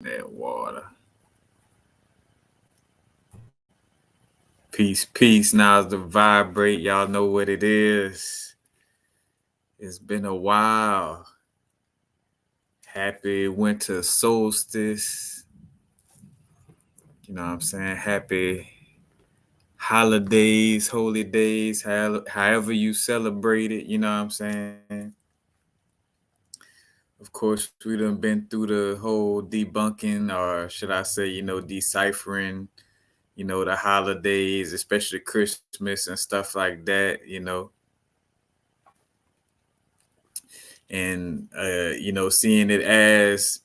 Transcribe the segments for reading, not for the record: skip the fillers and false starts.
That water. Peace, peace. Now's the vibrate. Y'all know what it is. It's been a while. Happy winter solstice. You know what I'm saying? Happy holidays, holy days, however you celebrate it. You know what I'm saying? Of course, we done been through the whole debunking, or should I say, deciphering, the holidays, especially Christmas and stuff like that. And seeing it as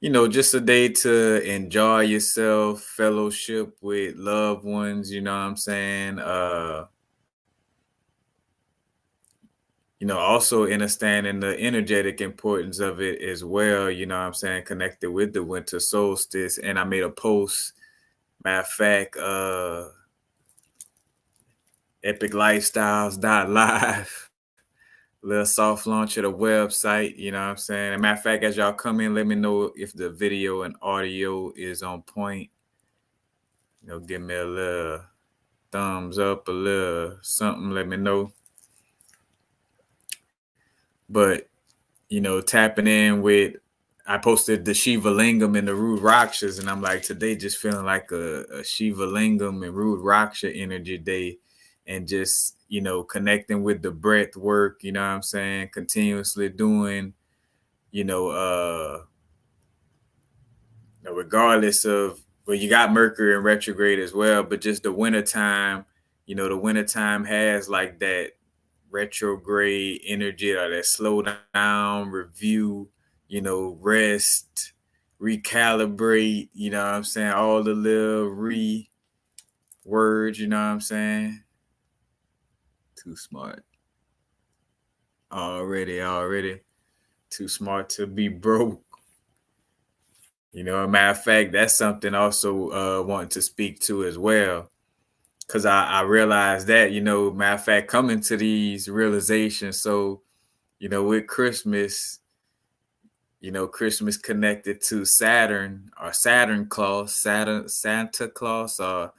just a day to enjoy yourself, fellowship with loved ones, you know what I'm saying? Also understanding the energetic importance of it as well, you know what I'm saying, connected with the winter solstice. And I made a post, matter of fact, epiclifestyles.live. Little soft launch of the website, you know what I'm saying? And matter of fact, as y'all come in, let me know if the video and audio is on point. Give me a little thumbs up, a little something, let me know. But, tapping in with, I posted the Shiva Lingam and the Rude Rakshas, and I'm like, today just feeling like a Shiva Lingam and Rude Raksha energy day, and just, connecting with the breath work, you know what I'm saying? Continuously doing, regardless of, well, you got Mercury in retrograde as well, but just the wintertime, the wintertime has like that retrograde energy, or that slow down, review, rest, recalibrate, you know what I'm saying? All the little words, you know what I'm saying? Too smart. Already. Too smart to be broke. A matter of fact, that's something also wanting to speak to as well. Cause I realized that, matter of fact, coming to these realizations. So, with Christmas, Christmas connected to Saturn, or Santa Claus, or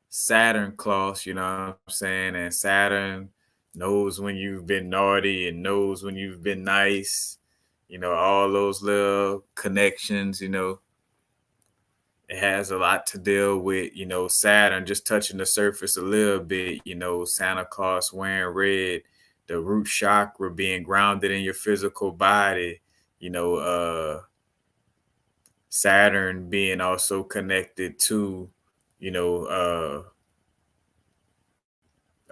Saturn Claus, you know what I'm saying? And Saturn knows when you've been naughty and knows when you've been nice, all those little connections, it has a lot to deal with, Saturn just touching the surface a little bit, Santa Claus wearing red, the root chakra being grounded in your physical body, Saturn being also connected to, you know,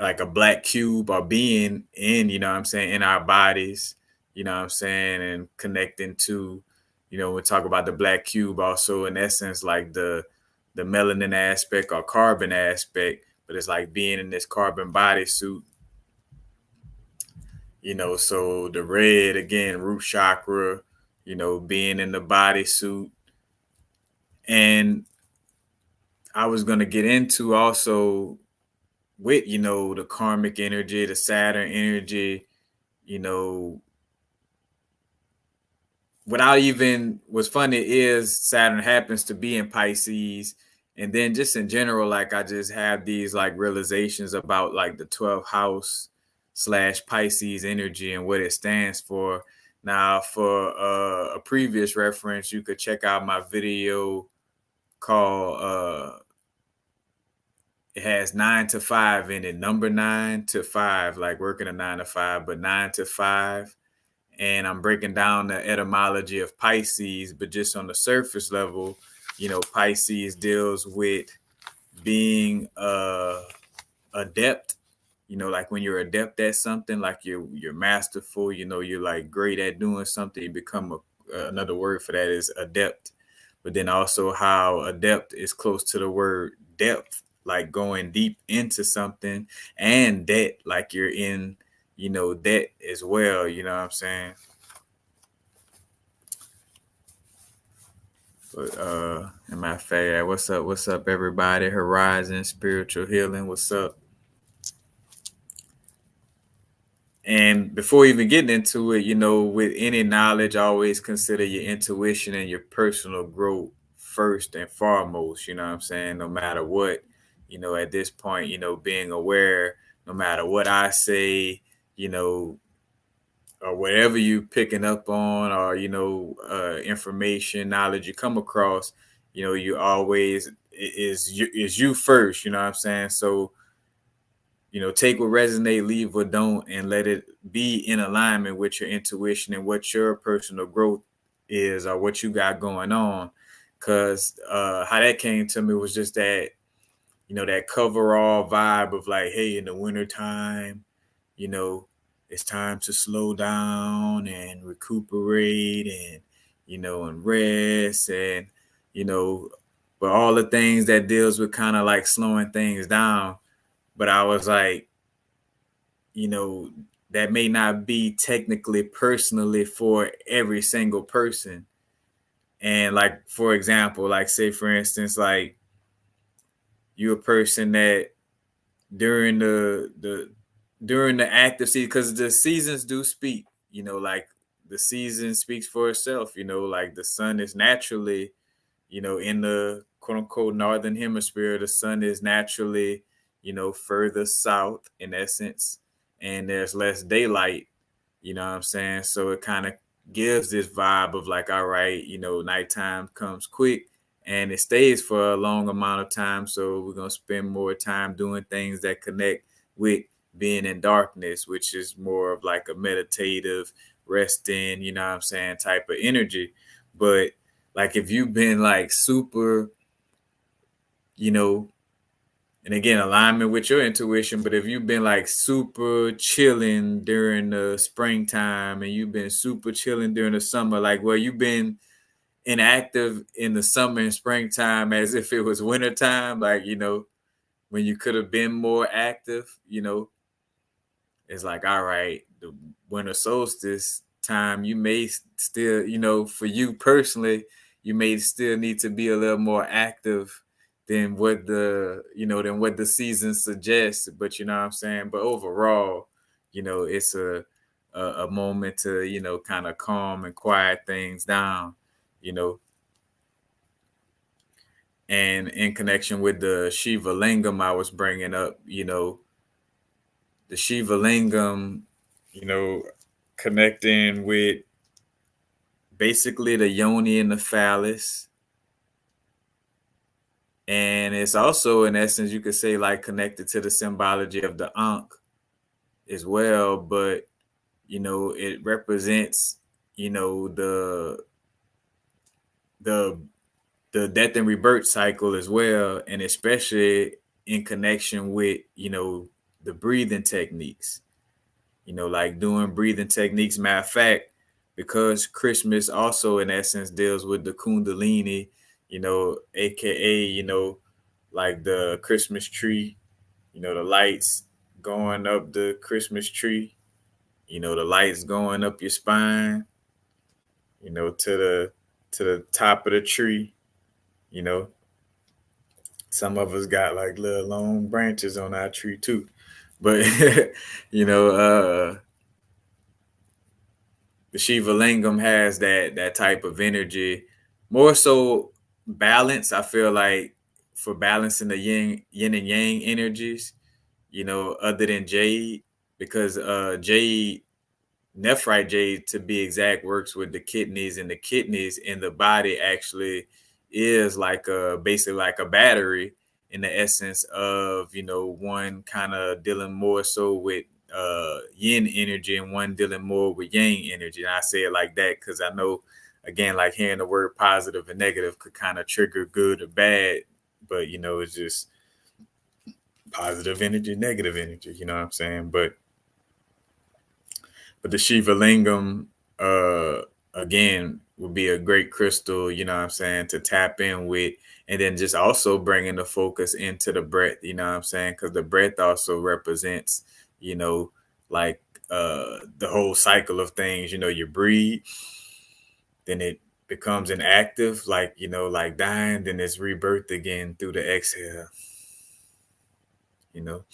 like a black cube, or being in, what I'm saying, in our bodies, what I'm saying, and connecting to, we talk about the black cube also, in essence, like the melanin aspect or carbon aspect, but it's like being in this carbon bodysuit, so the red, again, root chakra, being in the bodysuit. And I was going to get into also with, the karmic energy, the Saturn energy, you know, without even, what's funny is Saturn happens to be in Pisces. And then just in general, like I just have these like realizations about like the 12th house / Pisces energy and what it stands for. Now, for a previous reference, you could check out my video called it has 9 to 5 in it, number 9 to 5, like working a 9 to 5, but 9 to 5. And I'm breaking down the etymology of Pisces, but just on the surface level, Pisces deals with being adept, like when you're adept at something, like you're masterful, you're like great at doing something, you become another word for that is adept. But then also how adept is close to the word depth, like going deep into something, and debt, like you're in, debt as well, you know what I'm saying? But in my fact, what's up, everybody? Horizon Spiritual Healing, what's up? And before even getting into it, with any knowledge, always consider your intuition and your personal growth first and foremost. You know what I'm saying? No matter what, at this point, being aware, no matter what I say, you know, or whatever you picking up on, or information, knowledge you come across, you always is you first. You know what I'm saying? So take what resonate, leave what don't, and let it be in alignment with your intuition and what your personal growth is or what you got going on. Cause how that came to me was just that, that coverall vibe of like, hey, in the wintertime, you know, it's time to slow down and recuperate and, and rest and, you know, but all the things that deals with kind of like slowing things down. But I was like, you know, that may not be technically personally for every single person. And like, for example, like say for instance, like you're a person that during the active season, because the seasons do speak, like the season speaks for itself, like the sun is naturally, in the quote unquote northern hemisphere, the sun is naturally, further south in essence, and there's less daylight, you know what I'm saying? So it kind of gives this vibe of like, all right, nighttime comes quick and it stays for a long amount of time. So we're going to spend more time doing things that connect with being in darkness, which is more of like a meditative, resting, you know what I'm saying, type of energy. But like if you've been like super, you know, and again, alignment with your intuition, but if you've been like super chilling during the springtime and you've been super chilling during the summer, like where you've been inactive in the summer and springtime as if it was wintertime, like, when you could have been more active, it's like, all right, the winter solstice time, you may still, for you personally, you may still need to be a little more active than what the season suggests. But you know what I'm saying? But overall, it's a moment to, kind of calm and quiet things down, you know, and in connection with the Shiva Lingam I was bringing up, the Shiva Lingam, you know, connecting with basically the yoni and the phallus. And it's also, in essence, you could say like connected to the symbology of the Ankh as well. But, it represents, the the death and rebirth cycle as well. And especially in connection with, the breathing techniques. Like doing breathing techniques. Matter of fact, because Christmas also in essence deals with the Kundalini, aka, like the Christmas tree, the lights going up the Christmas tree, the lights going up your spine, to the top of the tree, you know. Some of us got like little long branches on our tree too. But you know, the Shiva Lingam has that type of energy, more so balance. I feel like for balancing the yin and yang energies, other than jade, because jade, nephrite jade to be exact, works with the kidneys, and the kidneys in the body actually is like basically like a battery, in the essence of, one kind of dealing more so with yin energy and one dealing more with yang energy. And I say it like that because I know, again, like hearing the word positive and negative could kind of trigger good or bad, but it's just positive energy, negative energy, you know what I'm saying? But the Shiva Lingam, again, would be a great crystal, you know what I'm saying, to tap in with. And then just also bringing the focus into the breath, you know what I'm saying? Because the breath also represents, like the whole cycle of things. You breathe, then it becomes an active, like, like dying, then it's rebirth again through the exhale, you know.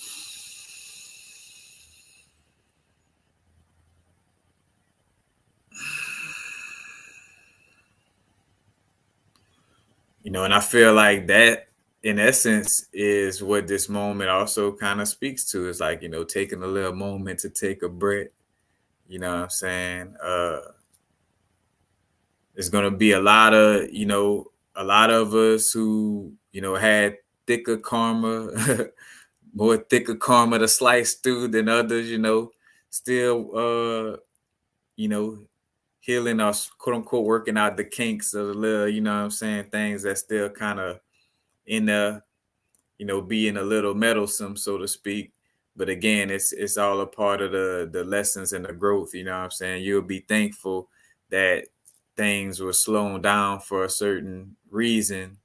And I feel like that in essence is what this moment also kind of speaks to. Is like, taking a little moment to take a breath. You know what I'm saying? There's gonna be a lot of us who, had thicker karma, more thicker karma to slice through than others, still you know, healing or quote unquote working out the kinks of the little, what I'm saying, things that still kind of in the, being a little meddlesome, so to speak. But again, it's all a part of the lessons and the growth, you know what I'm saying? You'll be thankful that things were slowing down for a certain reason.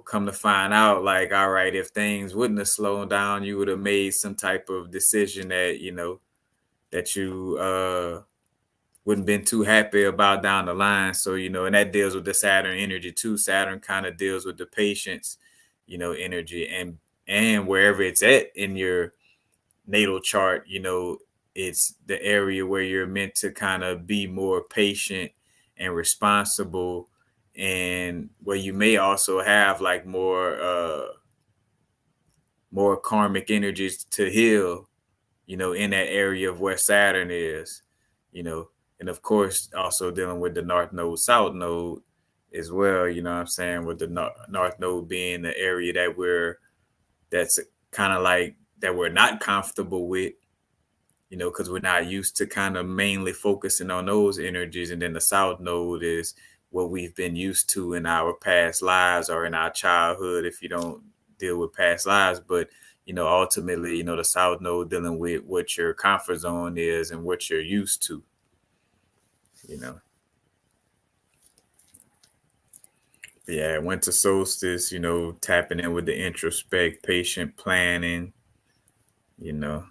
Come to find out, like, all right, if things wouldn't have slowed down, you would have made some type of decision that, that you wouldn't been too happy about down the line. So, and that deals with the Saturn energy too. Saturn kind of deals with the patience, energy, and wherever it's at in your natal chart, it's the area where you're meant to kind of be more patient and responsible, and where you may also have like more karmic energies to heal, in that area of where Saturn is, you know, and of course also dealing with the North Node, South Node as well, you know what I'm saying, with the North Node being the area that's kind of like that we're not comfortable with, because we're not used to kind of mainly focusing on those energies. And then the South Node is what we've been used to in our past lives or in our childhood, if you don't deal with past lives. But, ultimately, the South Node dealing with what your comfort zone is and what you're used to, you know. Yeah, winter solstice, tapping in with the introspect, patient planning, you know.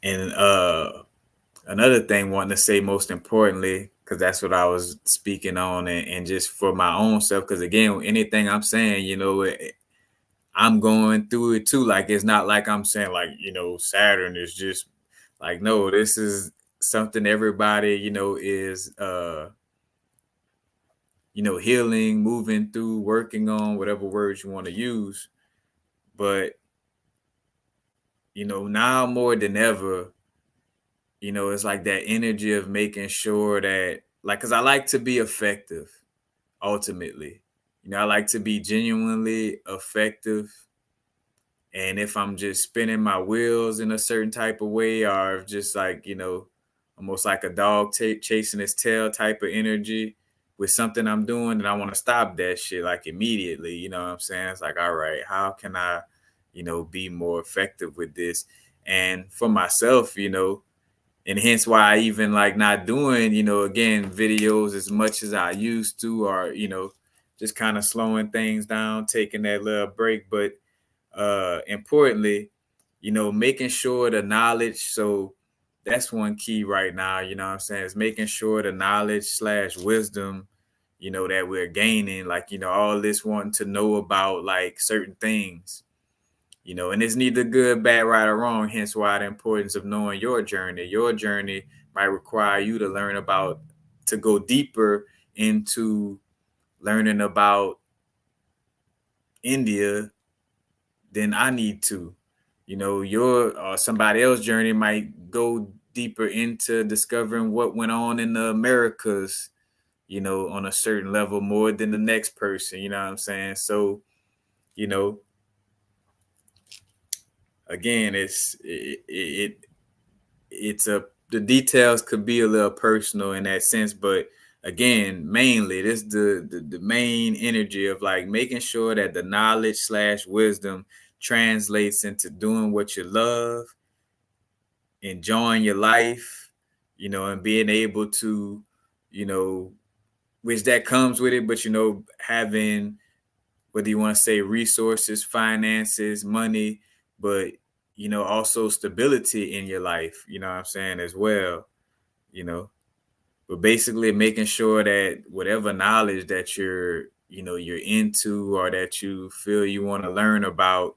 And another thing wanting to say most importantly, because that's what I was speaking on, and just for my own self, because again, anything I'm saying, I'm going through it too. Like, it's not like I'm saying like, Saturn is just like, no, this is something everybody, is healing, moving through, working on, whatever words you want to use. But, now more than ever, it's like that energy of making sure that, like, because I like to be effective ultimately. I like to be genuinely effective. And if I'm just spinning my wheels in a certain type of way, or just like, almost like a dog chasing its tail type of energy with something I'm doing, and I want to stop that shit like immediately, you know what I'm saying? It's like, all right, how can I, be more effective with this? And for myself, and hence why I even like not doing, again, videos as much as I used to, or, just kind of slowing things down, taking that little break. But importantly, making sure the knowledge. So that's one key right now, what I'm saying, is making sure the knowledge slash wisdom, that we're gaining, like, all this wanting to know about like certain things, and it's neither good, bad, right, or wrong. Hence why the importance of knowing your journey. Your journey might require you to to go deeper into learning about India than I need to. Your somebody else's journey might go deeper into discovering what went on in the Americas, on a certain level more than the next person. You know what I'm saying? So, you know, again, it's the details could be a little personal in that sense, but again, mainly this the main energy of like making sure that the knowledge slash wisdom translates into doing what you love, enjoying your life, and being able to, you know, which that comes with it, but having, whether you want to say resources, finances, money, but also stability in your life, you know what I'm saying, as well, you know. But basically making sure that whatever knowledge that you're into, or that you feel you want to learn about,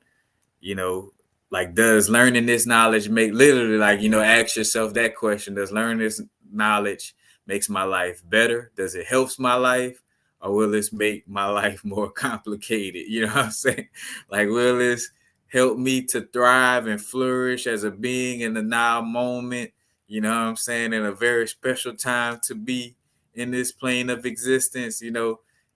you know, like, does learning this knowledge make, literally, like, ask yourself that question, does learning this knowledge makes my life better? Does it helps my life? Or will this make my life more complicated? You know what I'm saying? Like, will this help me to thrive and flourish as a being in the now moment? You know what I'm saying? In a very special time to be in this plane of existence,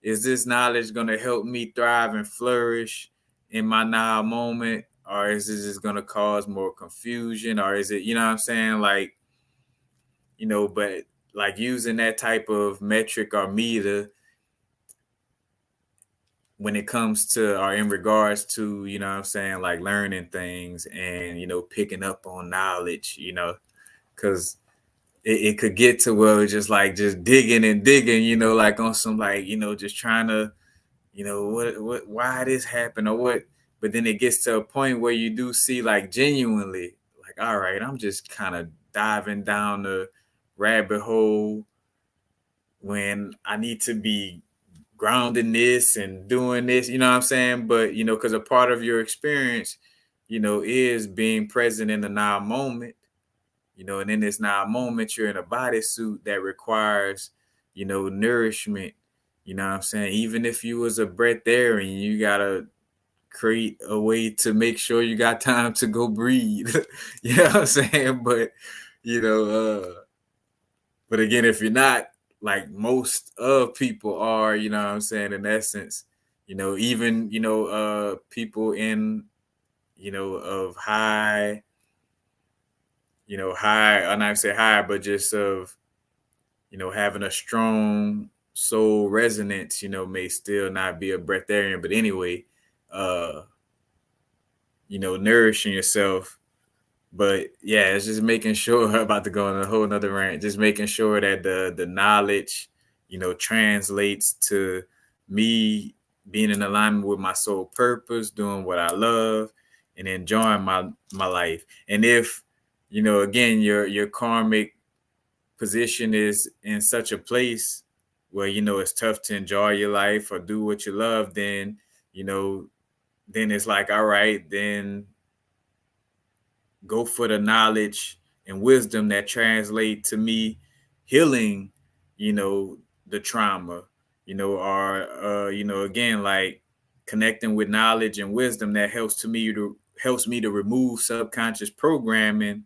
is this knowledge going to help me thrive and flourish in my now moment? Or is it just going to cause more confusion? Or is it, you know what I'm saying? Like, but like using that type of metric or meter when it comes to or in regards to, you know what I'm saying, like learning things and, picking up on knowledge, because it could get to where it's just like just digging and digging, like on some like, just trying to, what, why this happened or what. But then it gets to a point where you do see like genuinely, like, all right, I'm just kind of diving down the rabbit hole when I need to be grounding this and doing this, you know what I'm saying? But, because a part of your experience, is being present in the now moment, and in this now moment, you're in a bodysuit that requires, nourishment, you know what I'm saying? Even if you was a breatharian, you got to create a way to make sure you got time to go breathe, you know what I'm saying? But, you know, but again, if you're not, like most of people are, you know what I'm saying, in essence, even, people in, of high, high, I'm not say high, but just of, having a strong soul resonance, may still not be a breatharian. But anyway, nourishing yourself. But yeah, it's just making sure about to go on a whole nother rant, just making sure that the knowledge, translates to me being in alignment with my soul purpose, doing what I love and enjoying my life. And if, again, your karmic position is in such a place where, it's tough to enjoy your life or do what you love, then, then it's like, all right, then go for the knowledge and wisdom that translate to me healing, the trauma, or again, like connecting with knowledge and wisdom that helps me to remove subconscious programming,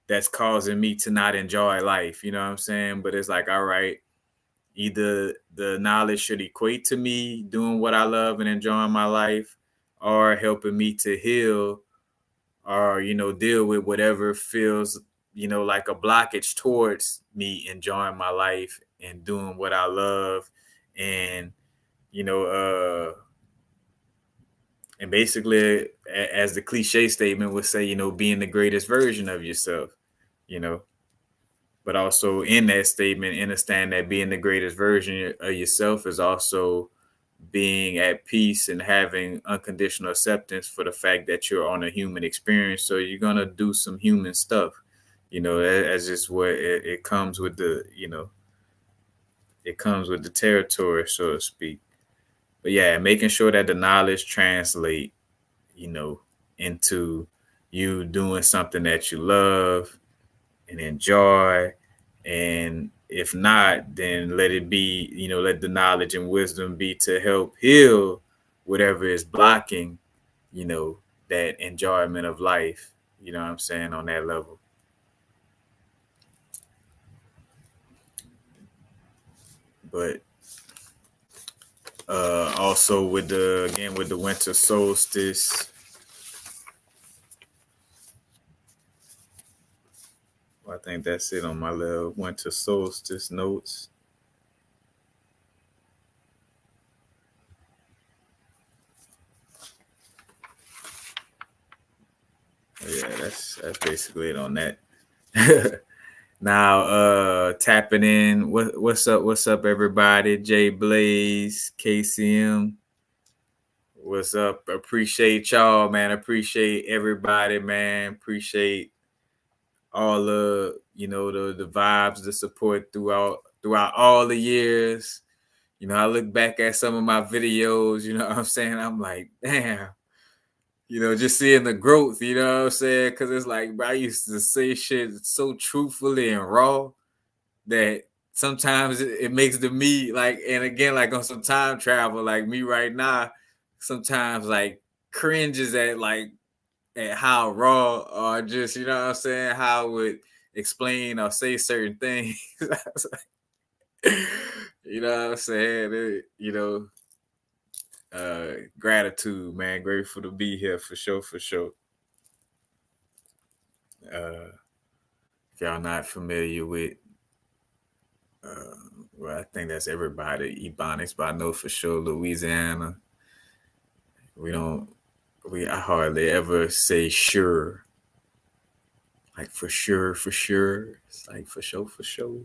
that's causing me to not enjoy life. You know what I'm saying? But it's like, all right, either the knowledge should equate to me doing what I love and enjoying my life, or helping me to heal or deal with whatever feels like a blockage towards me enjoying my life and doing what I love. And you know and basically, as the cliche statement would say, being the greatest version of yourself, you know but also in that statement, understand that being the greatest version of yourself is also being at peace and having unconditional acceptance for the fact that you're on a human experience. So you're gonna do some human stuff. That's just what it comes with the, it comes with the territory, so to speak. But yeah, making sure that the knowledge translate, you know, into you doing something that you love and enjoy. And if not, then let it be, let the knowledge and wisdom be to help heal whatever is blocking, you know, that enjoyment of life, you know what I'm saying, on that level. But also with the winter solstice, I think that's it on my little winter solstice notes. Yeah, that's basically it on that. Now, tapping in. What's up, everybody? Jay Blaze, KCM. What's up? Appreciate y'all, man. Appreciate everybody, man. Appreciate all the the vibes, the support throughout all the years. I look back at some of my videos. You know what I'm saying? I'm like, damn. Just seeing the growth. You know what I'm saying? Because it's like, bro, I used to say shit so truthfully and raw. that sometimes it makes the me like, and again, like on some time travel, like me right now, sometimes like cringes at how raw or just, you know what I'm saying, how I would explain or say certain things. You know what I'm saying? Gratitude, man. Grateful to be here for sure, for sure. If y'all not familiar with, well, I think that's everybody, Ebonics, but I know for sure Louisiana, we don't, I hardly ever say sure. Like for sure, for sure. It's like for sure, for sure.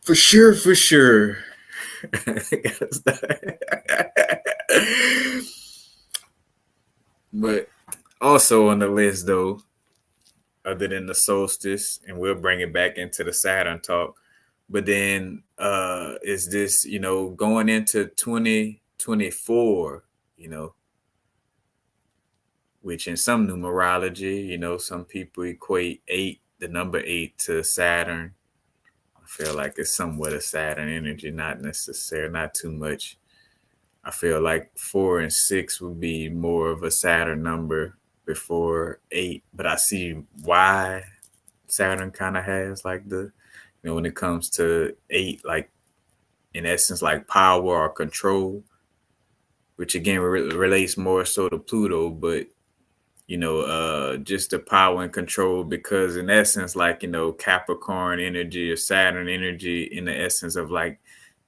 For sure, for sure. But also on the list, though, other than the solstice, and we'll bring it back into the Saturn talk. But then is this, going into 2024, which in some numerology, some people equate the number eight to Saturn. I feel like it's somewhat a Saturn energy, not necessarily, not too much. I feel like 4 and 6 would be more of a Saturn number before 8, but I see why Saturn kind of has like when it comes to 8, like in essence, like power or control, which again relates more so to Pluto, but just the power and control, because in essence, like, Capricorn energy or Saturn energy, in the essence of like,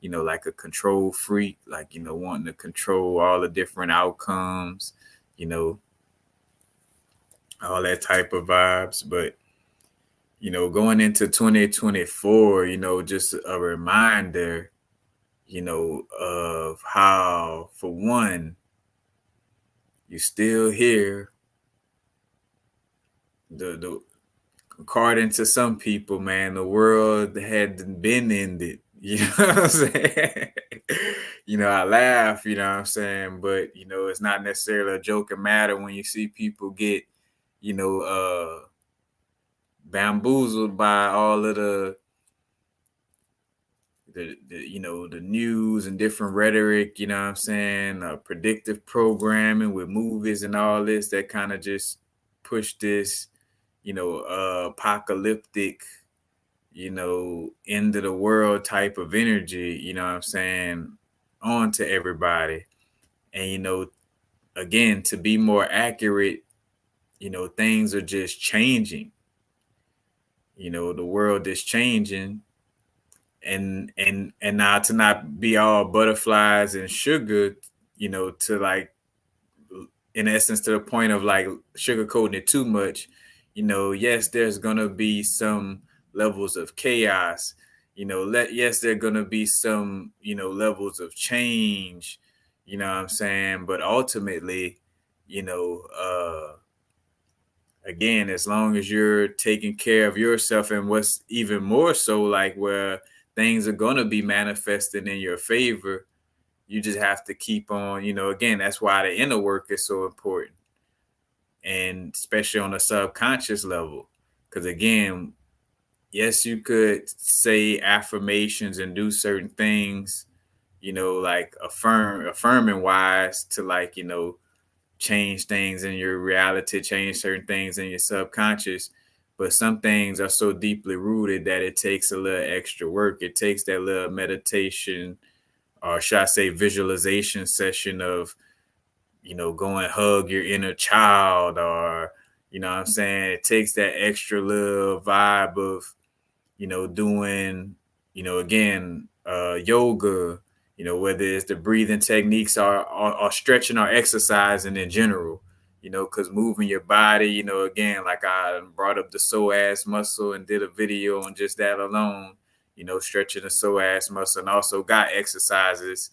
like a control freak, like, wanting to control all the different outcomes, you know, all that type of vibes. But, going into 2024, just a reminder, of how, for one, you're still here. The According to some people, man, the world had been ended. You know what I'm saying? I laugh, you know what I'm saying? But, it's not necessarily a joking matter when you see people get, you know, bamboozled by all of the news and different rhetoric, you know what I'm saying? Predictive programming with movies and all this that kind of just push this, apocalyptic, end of the world type of energy, you know what I'm saying, onto everybody. And, again, to be more accurate, things are just changing. The world is changing. And now to not be all butterflies and sugar, to like, in essence, to the point of like sugarcoating it too much, yes, there's gonna be some levels of chaos, yes, there are gonna be some, levels of change, you know what I'm saying? But ultimately, again, as long as you're taking care of yourself, and what's even more so, like where things are gonna be manifesting in your favor, you just have to keep on, again, that's why the inner work is so important. And especially on a subconscious level. Because again, yes, you could say affirmations and do certain things, like affirming wise to like, change things in your reality, change certain things in your subconscious. But some things are so deeply rooted that it takes a little extra work. It takes that little meditation, or should I say visualization session of, go and hug your inner child, or, what I'm saying, it takes that extra little vibe of, doing, again, yoga, whether it's the breathing techniques, or stretching or exercising in general, because moving your body, again, like I brought up the psoas muscle and did a video on just that alone, stretching the psoas muscle, and also got exercises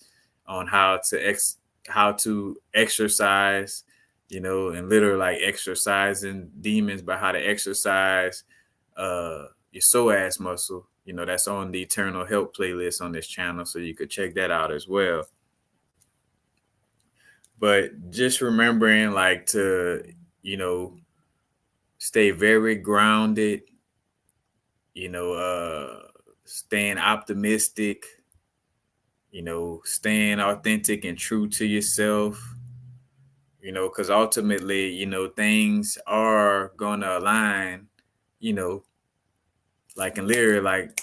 on how to exercise, and literally like exercising demons, but how to exercise your psoas muscle. That's on the Eternal Help playlist on this channel, so you could check that out as well. But just remembering like to, stay very grounded, staying optimistic, staying authentic and true to yourself, because ultimately, things are gonna align, you know, like in lyric, like,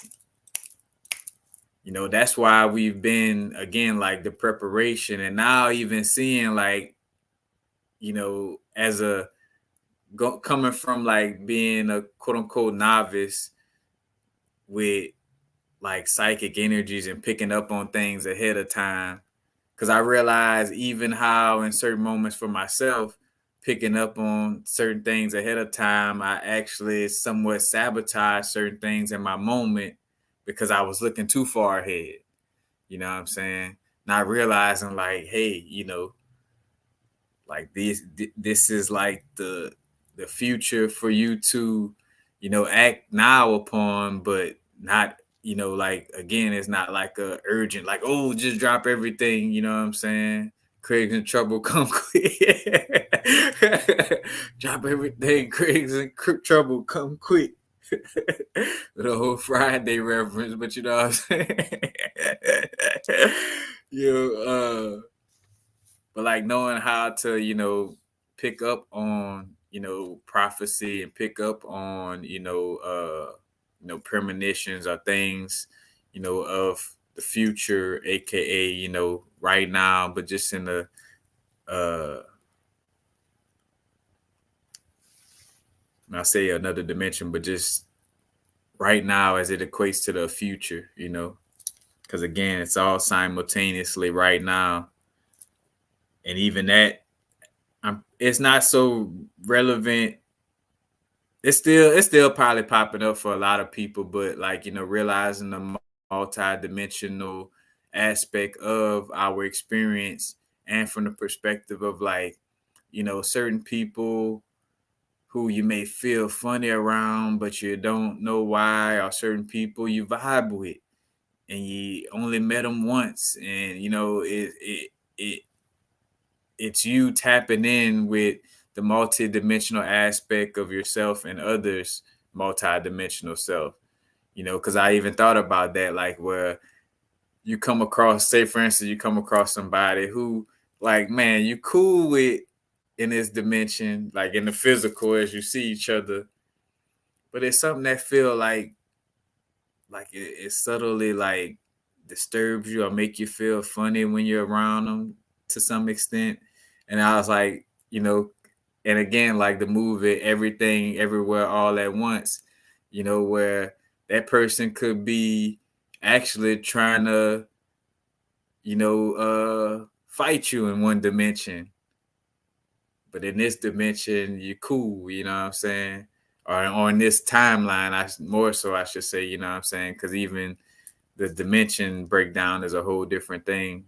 that's why we've been again like the preparation and now even seeing like, as a coming from like being a quote unquote novice with like psychic energies and picking up on things ahead of time. Cause I realize even how in certain moments for myself, picking up on certain things ahead of time, I actually somewhat sabotage certain things in my moment because I was looking too far ahead. You know what I'm saying? Not realizing like, hey, like this is like the future for you to, act now upon, but not, like again, it's not like a urgent, like, oh, just drop everything, you know what I'm saying? Craig's in trouble, come quick. Drop everything, Craig's in trouble, come quick. The whole Friday reference, but you know what I'm saying? But like knowing how to, pick up on, prophecy and pick up on, premonitions or things, of the future, aka, right now, but just in the I say another dimension, but just right now as it equates to the future, because again, it's all simultaneously right now. And even that, it's not so relevant. It's still probably popping up for a lot of people, but like, realizing the multi-dimensional aspect of our experience and from the perspective of like, certain people who you may feel funny around, but you don't know why, or certain people you vibe with and you only met them once. And, it it's you tapping in with the multi-dimensional aspect of yourself and others multi-dimensional self, because I even thought about that, like where you come across, say for instance, you come across somebody who like, man, you cool with in this dimension, like in the physical as you see each other, but it's something that feel like it subtly like disturbs you or make you feel funny when you're around them to some extent. And I was like, and again, like the movie Everything Everywhere All at Once, where that person could be actually trying to, fight you in one dimension, but in this dimension, you're cool, you know what I'm saying? Or in this timeline, more so I should say, you know what I'm saying? Because even the dimension breakdown is a whole different thing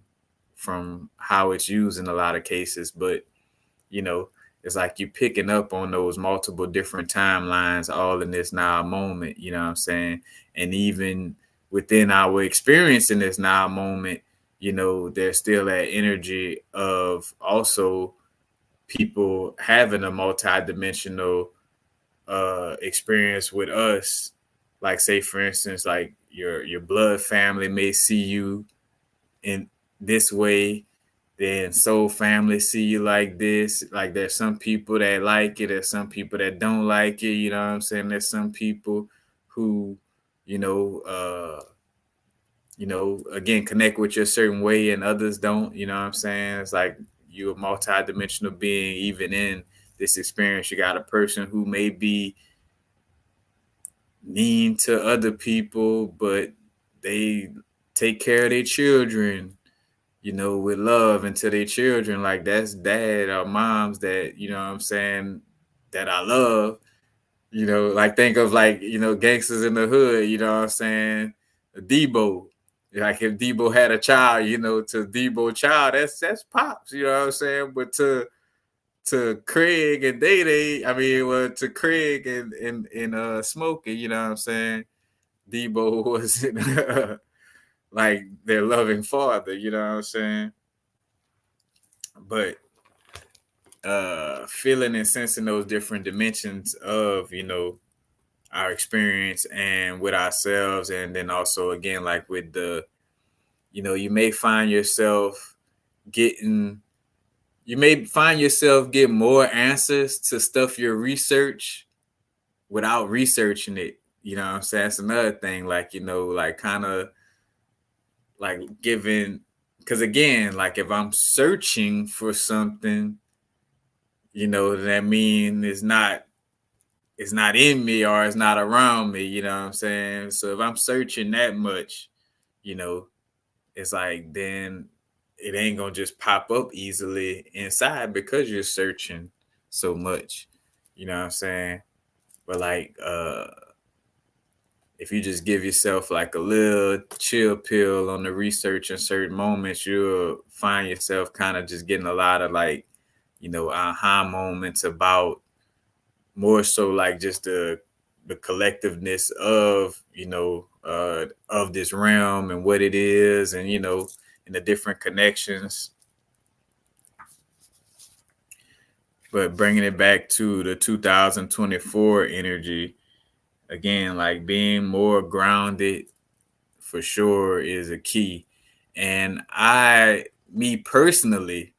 from how it's used in a lot of cases. But, you know, it's like you picking up on those multiple different timelines all in this now moment, you know what I'm saying? And even within our experience in this now moment, there's still that energy of also people having a multi-dimensional experience with us. Like say for instance, like your blood family may see you in this way, then soul family see you like this. Like there's some people that like it, there's some people that don't like it, you know what I'm saying? There's some people who, you know, uh again, connect with you a certain way and others don't, you know what I'm saying? It's like you're a multi-dimensional being. Even in this experience, you got a person who may be mean to other people, but they take care of their children, with love and to their children. Like that's dad or moms that, you know what I'm saying, that I love. Like think of like, gangsters in the hood, you know what I'm saying? Debo. Like if Debo had a child, to Debo child, that's pops, you know what I'm saying? But to Craig and Day Day, I mean, well, to Craig and Smokey, you know what I'm saying? Debo wasn't like their loving father, you know what I'm saying? But feeling and sensing those different dimensions of, our experience and with ourselves. And then also again, like with the, you may find yourself getting you may find yourself getting more answers to stuff you research without researching it. You know what I'm saying? That's another thing. Like, like kind of like giving, because again, like if I'm searching for something, that mean it's not in me or it's not around me. You know what I'm saying? So if I'm searching that much, you know, it's like then it ain't gonna just pop up easily inside because you're searching so much. You know what I'm saying? But like if you just give yourself like a little chill pill on the research in certain moments, you'll find yourself kind of just getting a lot of like, aha moments about more so like just the collectiveness of, of this realm and what it is, and and the different connections. But bringing it back to the 2024 energy, again, like being more grounded for sure is a key. And me personally,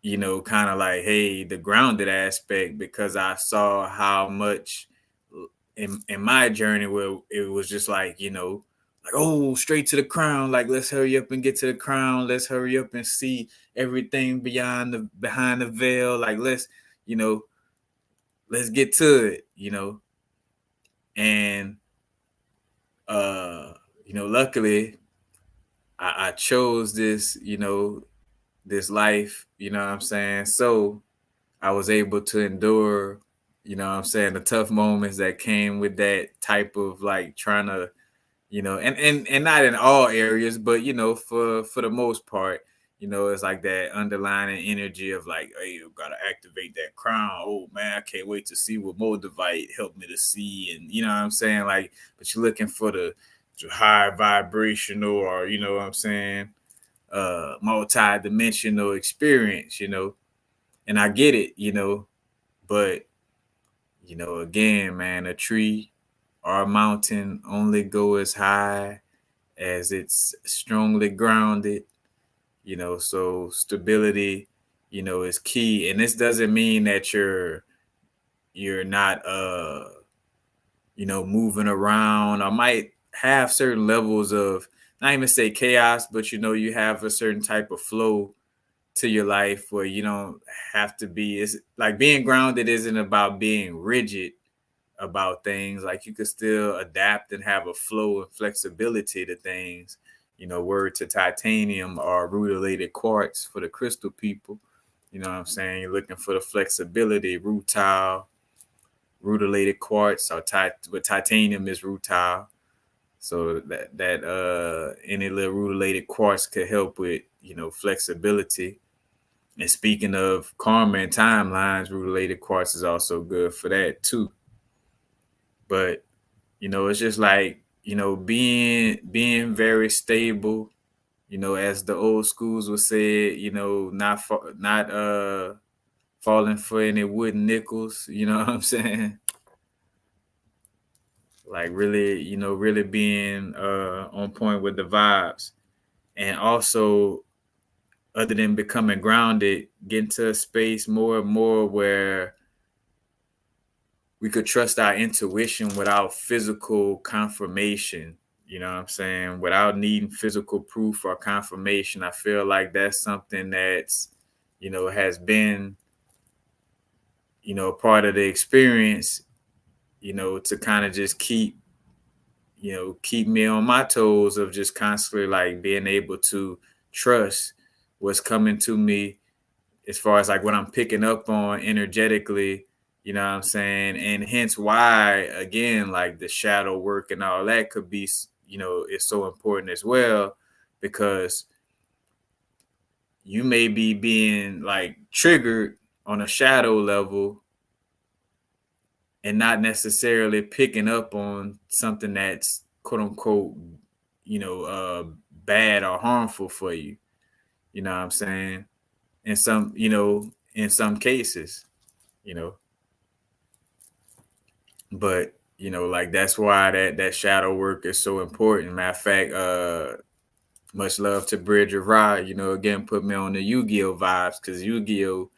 kind of like, hey, the grounded aspect, because I saw how much in my journey where it was just like, like, oh, straight to the crown. Like, let's hurry up and get to the crown. Let's hurry up and see everything behind the veil. Like, you know, let's get to it, And luckily I chose this, this life, you know what I'm saying? So I was able to endure, the tough moments that came with that type of like trying to, and not in all areas, but for the most part, it's like that underlying energy of like, hey, you gotta activate that crown. Oh man, I can't wait to see what Moldavite helped me to see. And you know what I'm saying? Like, but you're looking for the high vibrational, or what I'm saying, multi-dimensional experience, and I get it, but again, man, a tree or a mountain only go as high as it's strongly grounded, so stability, is key. And this doesn't mean that you're not moving around, or might have certain levels of, not even say chaos, but you have a certain type of flow to your life where you don't have to be. It's like being grounded isn't about being rigid about things. Like you could still adapt and have a flow and flexibility to things. Word to titanium or rutilated quartz for the crystal people. You know what I'm saying? You're looking for the flexibility, rutile, rutilated quartz, or with titanium is rutile. So that any little rutilated quartz could help with, flexibility. And speaking of karma and timelines, rutilated quartz is also good for that too. But it's just like, being very stable, as the old schools would say, not falling for any wooden nickels, you know what I'm saying? Like really, really being on point with the vibes. And also, other than becoming grounded, get into a space more and more where we could trust our intuition without physical confirmation. You know what I'm saying? Without needing physical proof or confirmation. I feel like that's something that's, has been, part of the experience, to kind of just keep me on my toes of just constantly like being able to trust what's coming to me, as far as like what I'm picking up on energetically, you know what I'm saying? And hence why, again, like the shadow work and all that could be, is so important as well, because you may be being like triggered on a shadow level and not necessarily picking up on something that's quote unquote, bad or harmful for you. You know what I'm saying? In some cases, you know. But like that's why that shadow work is so important. Matter of fact, much love to Bridge of Rod. Again, put me on the Yu-Gi-Oh vibes, because Yu-Gi-Oh,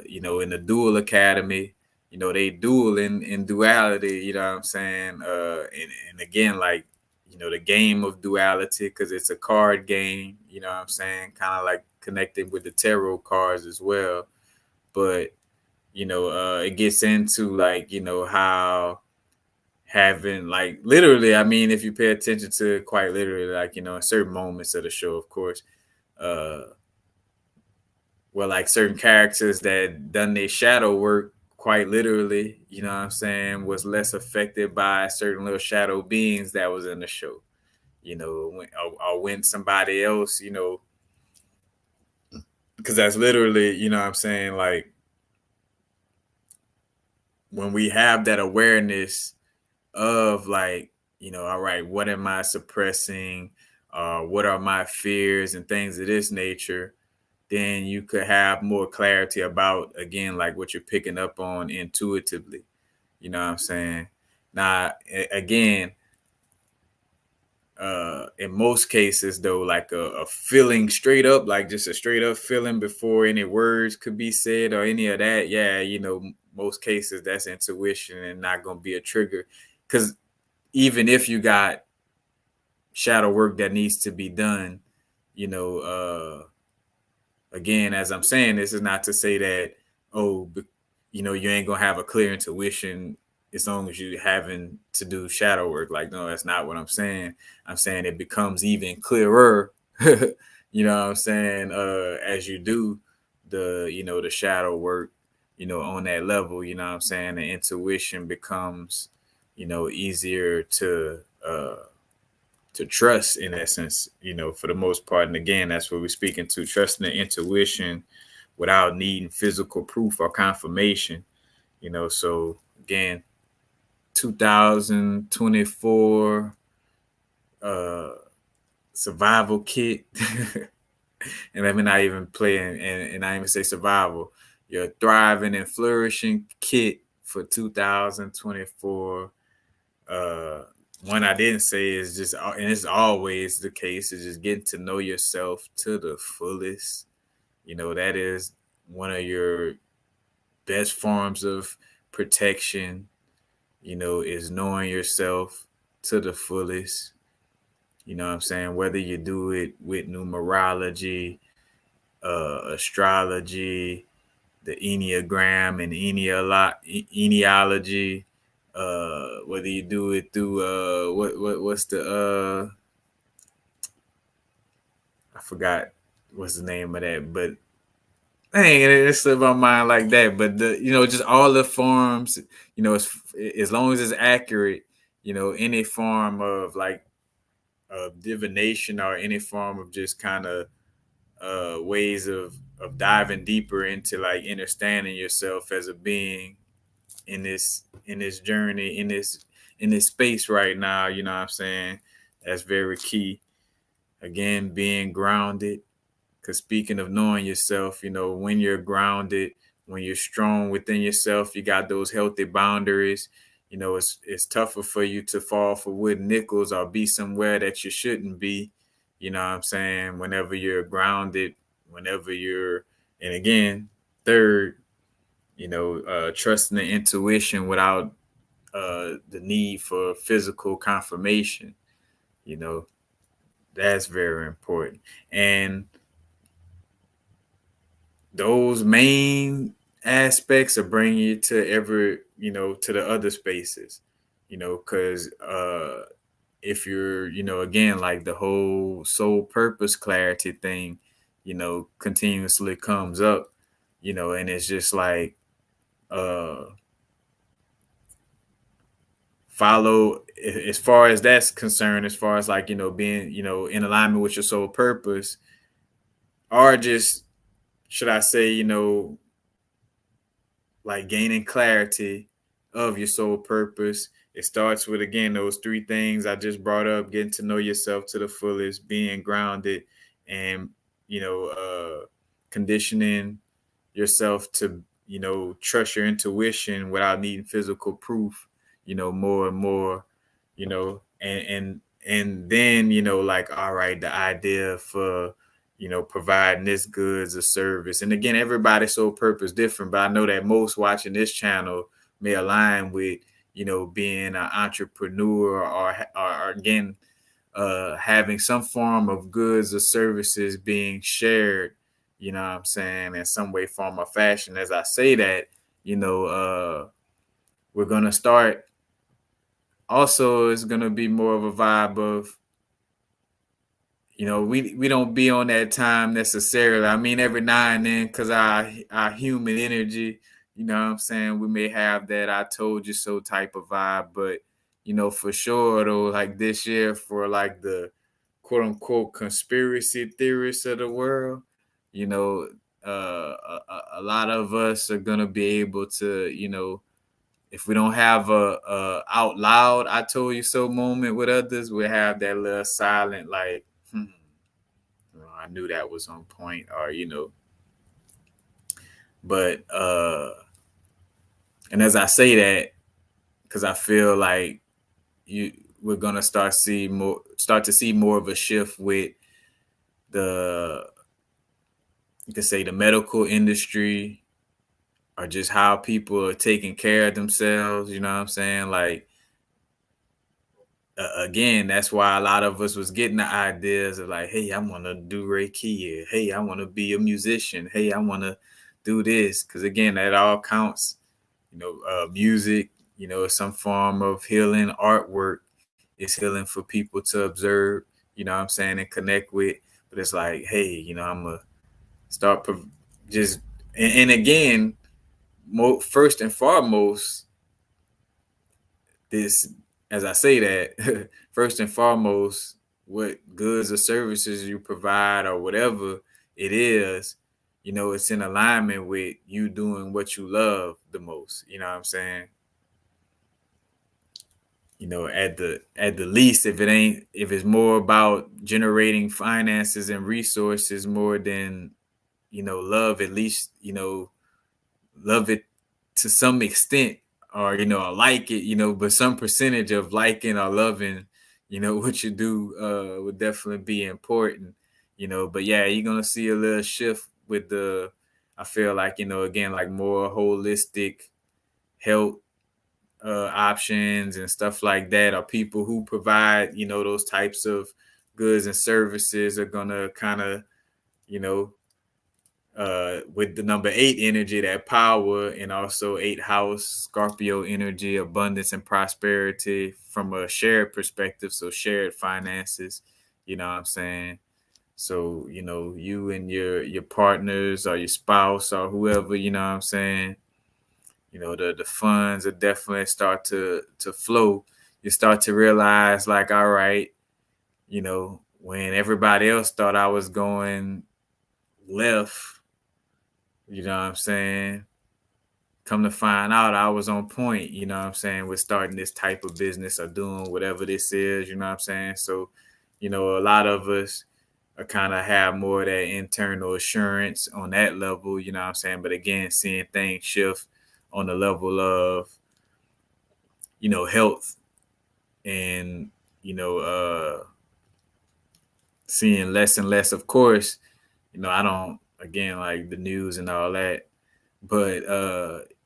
in the Dual Academy, they duel in duality. You know what I'm saying? And again, like, the game of duality, because it's a card game. You know what I'm saying? Kind of like connected with the tarot cards as well. But it gets into, like, how having, like, literally, I mean, if you pay attention to it quite literally, like, in certain moments of the show, of course, uh where, like, certain characters that done their shadow work quite literally, you know what I'm saying, was less affected by certain little shadow beings that was in the show. Or when somebody else, because that's literally, what I'm saying, like, when we have that awareness of, like, all right, what am I suppressing? What are my fears and things of this nature? Then you could have more clarity about, again, like, what you're picking up on intuitively. You know what I'm saying? Now, again, in most cases, though, like a feeling straight up, like just a straight up feeling before any words could be said or any of that, yeah, most cases that's intuition and not going to be a trigger. Because even if you got shadow work that needs to be done, you know, again, as I'm saying, this is not to say that, oh, you ain't gonna have a clear intuition as long as you having to do shadow work. Like, no, that's not what I'm saying. I'm saying it becomes even clearer, you know what I'm saying, as you do the shadow work, on that level, you know what I'm saying, the intuition becomes, easier to trust, in essence, for the most part. And again, that's what we're speaking to, trusting the intuition without needing physical proof or confirmation. So again, 2024 uh survival kit. And let me not even play and I even say survival. Your thriving and flourishing kit for 2024. uh One I didn't say is just, and it's always the case, is just getting to know yourself to the fullest. That is one of your best forms of protection, is knowing yourself to the fullest. You know what I'm saying? Whether you do it with numerology, astrology, the Enneagram and Enneology, whether you do it through what's the I forgot what's the name of that, but dang, it slipped my mind like that. But just all the forms, as long as it's accurate, any form of, like, divination, or any form of just kind of ways of diving deeper into, like, understanding yourself as a being in this journey, in this space right now. You know what I'm saying? That's very key. Again, being grounded. Because speaking of knowing yourself, when you're grounded, when you're strong within yourself, you got those healthy boundaries. It's tougher for you to fall for wooden nickels or be somewhere that you shouldn't be. You know what I'm saying? Whenever you're grounded, whenever you're, and again, third, trusting the intuition without the need for physical confirmation. You know, that's very important. And those main aspects are bringing you to to the other spaces, because if you're, again, like, the whole soul purpose clarity thing, continuously comes up, and it's just like, uh follow, as far as that's concerned, as far as, like, being, in alignment with your soul purpose, or just, should I say, like, gaining clarity of your soul purpose. It starts with, again, those three things I just brought up: getting to know yourself to the fullest, being grounded, and conditioning yourself to trust your intuition without needing physical proof. more and more, and then, like, all right, the idea for, providing this goods or service. And again, everybody's so purpose different, but I know that most watching this channel may align with, being an entrepreneur, or again, having some form of goods or services being shared, what I'm saying, in some way, form, or fashion. As I say that, we're going to start. Also, it's going to be more of a vibe of, we don't be on that time necessarily. I mean, every now and then, because our human energy, what I'm saying, we may have that I told you so type of vibe. But, for sure, though, like this year, for like the quote unquote conspiracy theorists of the world, a lot of us are going to be able to, if we don't have a out loud I told you so moment with others, we have that little silent, like, I knew that was on point, or but and as I say that, because I feel like you we're gonna start to see more of a shift with the, you could say, the medical industry, or just how people are taking care of themselves. You know what I'm saying? Like, again, that's why a lot of us was getting the ideas of like, hey, I want to do Reiki. Hey, I want to be a musician. Hey, I want to do this. Because again, that all counts. Music, some form of healing. Artwork is healing for people to observe, what I'm saying, and connect with. But it's like, hey, I'm going to start just, and again, first and foremost, this, as I say that, first and foremost, what goods or services you provide, or whatever it is, it's in alignment with you doing what you love the most. You know what I'm saying? At the least, if it's more about generating finances and resources more than, love, at least, love it to some extent, or I like it, but some percentage of liking or loving, what you do would definitely be important. But yeah, you're gonna see a little shift with the, I feel like, again, like more holistic health options and stuff like that, or people who provide, those types of goods and services are gonna kind of, you know with the number 8 energy, that power, and also 8 house Scorpio energy, abundance and prosperity from a shared perspective. So shared finances, what I'm saying. So, you and your partners, or your spouse, or whoever, what I'm saying, the funds are definitely start to flow. You start to realize, like, all right, when everybody else thought I was going left, what I'm saying, come to find out I was on point, what I'm saying, with starting this type of business or doing whatever this is, what I'm saying. So, a lot of us are kind of have more of that internal assurance on that level, what I'm saying. But again, seeing things shift on the level of, health, and, seeing less and less, of course, I don't, again, like the news and all that, but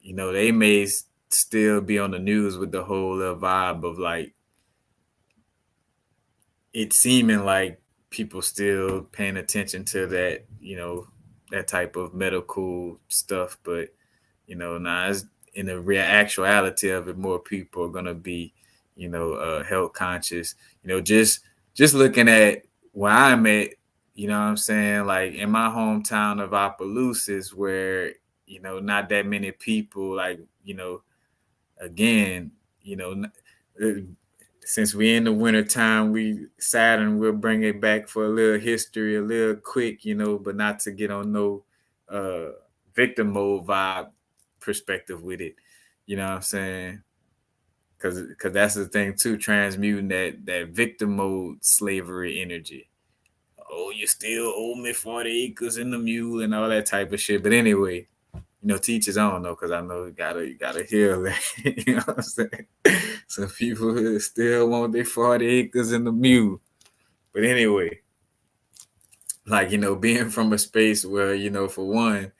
they may still be on the news with the whole vibe of like it seeming like people still paying attention to that, that type of medical stuff. But now, it's in the real actuality of it, more people are gonna be, health conscious. Just looking at where I'm at, what I'm saying, like in my hometown of Opelousas, where not that many people, like, again, uh, since we in the winter time, Saturn will bring it back for a little history, a little quick, but not to get on no uh victim mode vibe perspective with it. You know what I'm saying? Cause that's the thing too, transmuting that victim mode slavery energy. Oh, you still owe me 40 acres and the mule and all that type of shit. But anyway, teach his own though, because I know you gotta heal it. You know what I'm saying? Some people still want their 40 acres and the mule. But anyway, like, being from a space where, for one,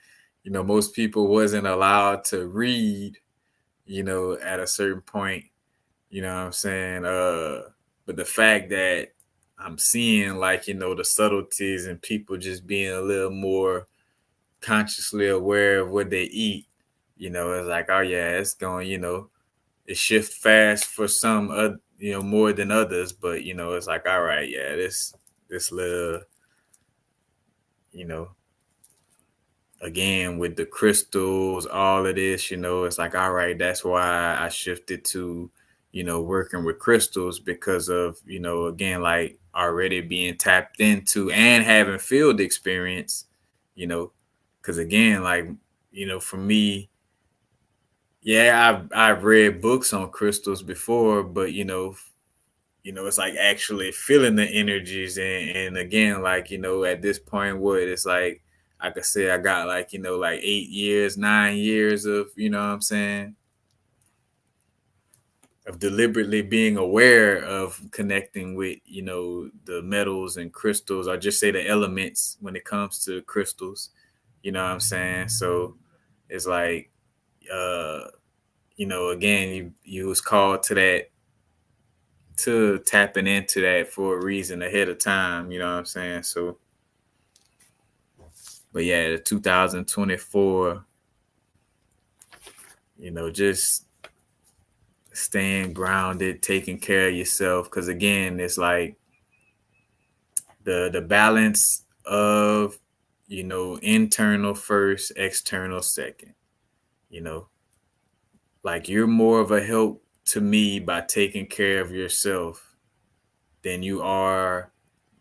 most people wasn't allowed to read, at a certain point, you know what I'm saying? But the fact that I'm seeing, like, the subtleties and people just being a little more consciously aware of what they eat, it's like, oh yeah, it's going, it shift fast for some, more than others, but it's like, all right, yeah, this little, you know, again with the crystals, all of this, it's like, all right, that's why I shifted to, working with crystals because of, again, like already being tapped into and having field experience, you know, because again, like, for me, yeah, I've read books on crystals before, but it's like actually feeling the energies and again, like, at this point, what it's like, I could say I got like, like 8 years, 9 years of, what I'm saying, of deliberately being aware of connecting with, the metals and crystals, or just say the elements when it comes to crystals, what I'm saying? So it's like, uh, again, you was called to tapping into that for a reason ahead of time, you know what I'm saying? So, but yeah, the 2024, just staying grounded, taking care of yourself. Cause again, it's like the balance of, internal first, external second, you know, like you're more of a help to me by taking care of yourself than you are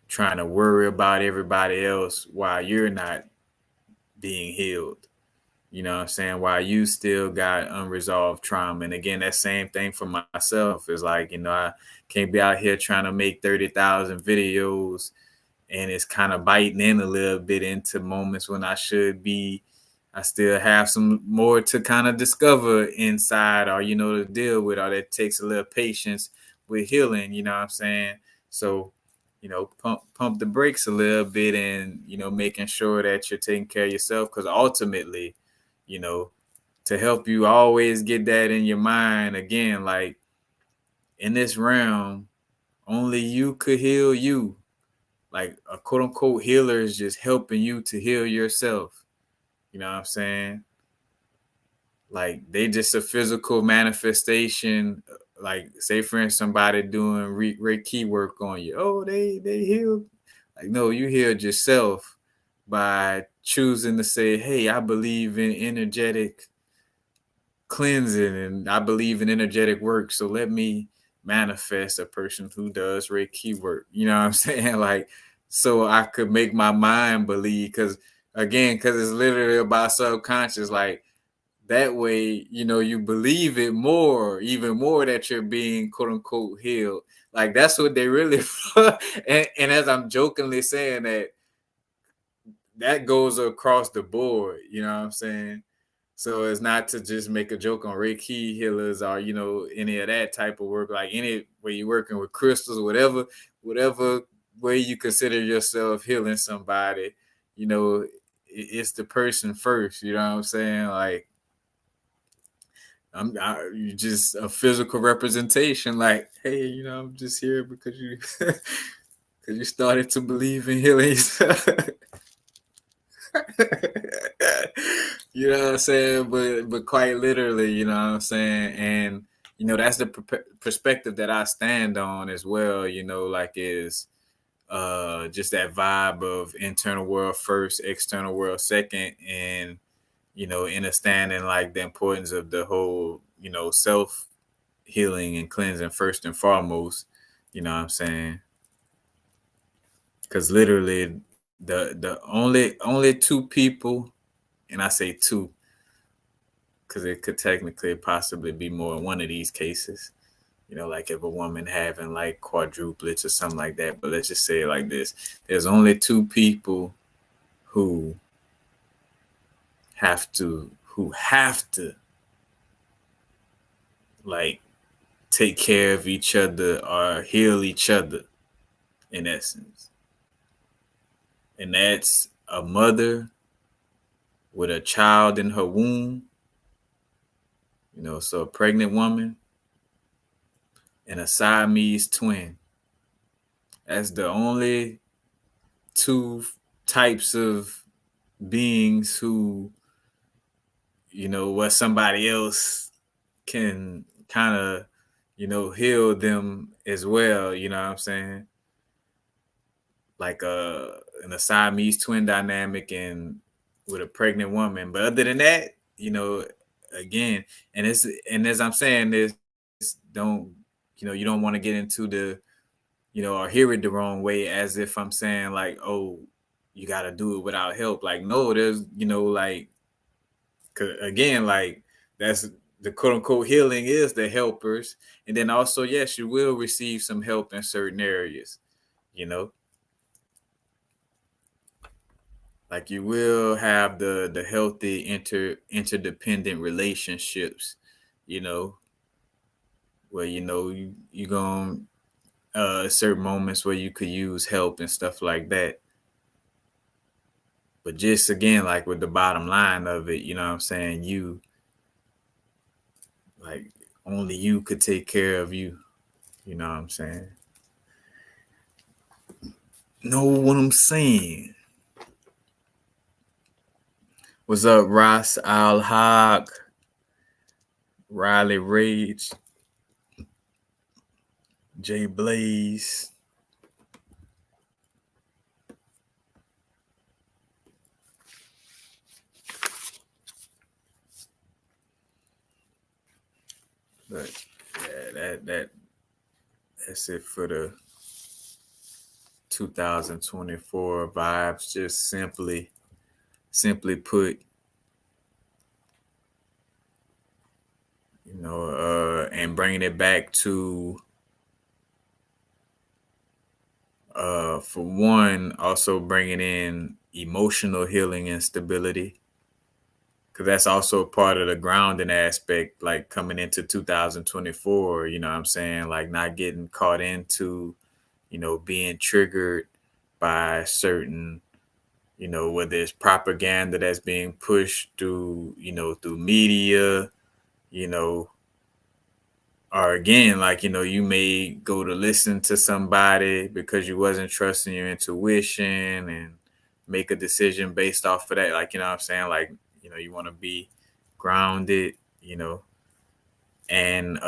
trying to worry about everybody else while you're not being healed. You know what I'm saying? While you still got unresolved trauma. And again, that same thing for myself is like, I can't be out here trying to make 30,000 videos and it's kind of biting in a little bit into moments when I still have some more to kind of discover inside or, to deal with, or that takes a little patience with healing, you know what I'm saying? So, pump the brakes a little bit and, making sure that you're taking care of yourself. Because ultimately, you know, to help you always get that in your mind again, like in this realm, only you could heal you. Like a quote unquote healer is just helping you to heal yourself. You know what I'm saying? Like they just a physical manifestation. Like say for instance, somebody doing Reiki work on you. Oh, they healed. Like no, you healed yourself by choosing to say, hey, I believe in energetic cleansing and I believe in energetic work. So let me manifest a person who does Reiki work. You know what I'm saying? Like, so I could make my mind believe because it's literally about subconscious. Like that way, you believe it more, even more that you're being quote unquote healed. Like that's what they really and as I'm jokingly saying that goes across the board, you know what I'm saying? So it's not to just make a joke on Reiki healers or, any of that type of work, like any where you're working with crystals, whatever way you consider yourself healing somebody, it's the person first, you know what I'm saying? Like, you just a physical representation, like, hey, I'm just here because you, because you started to believe in healing. You know what I'm saying? But quite literally, you know what I'm saying? And that's the perspective that I stand on as well, like is just that vibe of internal world first, external world second, and understanding like the importance of the whole, self healing and cleansing first and foremost, you know what I'm saying? Because literally the only two people, and I say two because it could technically possibly be more in one of these cases, like if a woman having like quadruplets or something like that. But let's just say it like this: there's only two people who who have to like take care of each other or heal each other in essence. And that's a mother with a child in her womb, so a pregnant woman and a Siamese twin. That's the only two types of beings who, what somebody else can kind of, heal them as well, you know what I'm saying? Like in a Siamese twin dynamic and with a pregnant woman. But other than that, again, and as I'm saying this, don't, you don't want to get into the, or hear it the wrong way as if I'm saying like, oh, you got to do it without help. Like, no, there's, like, again, like that's the quote unquote healing is the helpers. And then also, yes, you will receive some help in certain areas, you know, like you will have the healthy interdependent relationships, you know, where, you going certain moments where you could use help and stuff like that. But just again, like with the bottom line of it, you know what I'm saying? Like only you could take care of you. You know what I'm saying? Know what I'm saying? What's up, Ross Al Haq, Riley Rage, Jay Blaze? But yeah, that's it for the 2024 vibes. Just simply put, and bringing it back to, for one, also bringing in emotional healing and stability, because that's also part of the grounding aspect, like coming into 2024, you know what I'm saying? Like not getting caught into, being triggered by certain, whether it's propaganda that's being pushed through, through media, you know, or again, like, you may go to listen to somebody because you wasn't trusting your intuition and make a decision based off of that. Like, you know what I'm saying? Like, you want to be grounded, and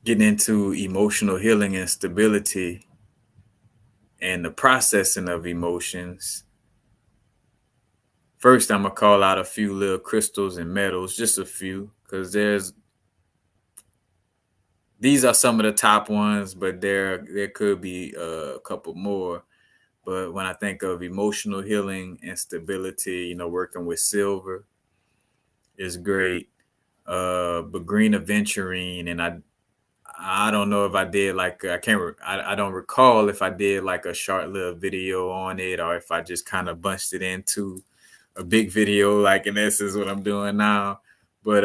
getting into emotional healing and stability and the processing of emotions. First, I'm gonna call out a few little crystals and metals, just a few, because these are some of the top ones, but there could be a couple more. But when I think of emotional healing and stability, working with silver is great. But green aventurine, and I don't know if I did like I don't recall if I did like a short little video on it or if I just kind of bunched it into a big video, like in essence what I'm doing now. But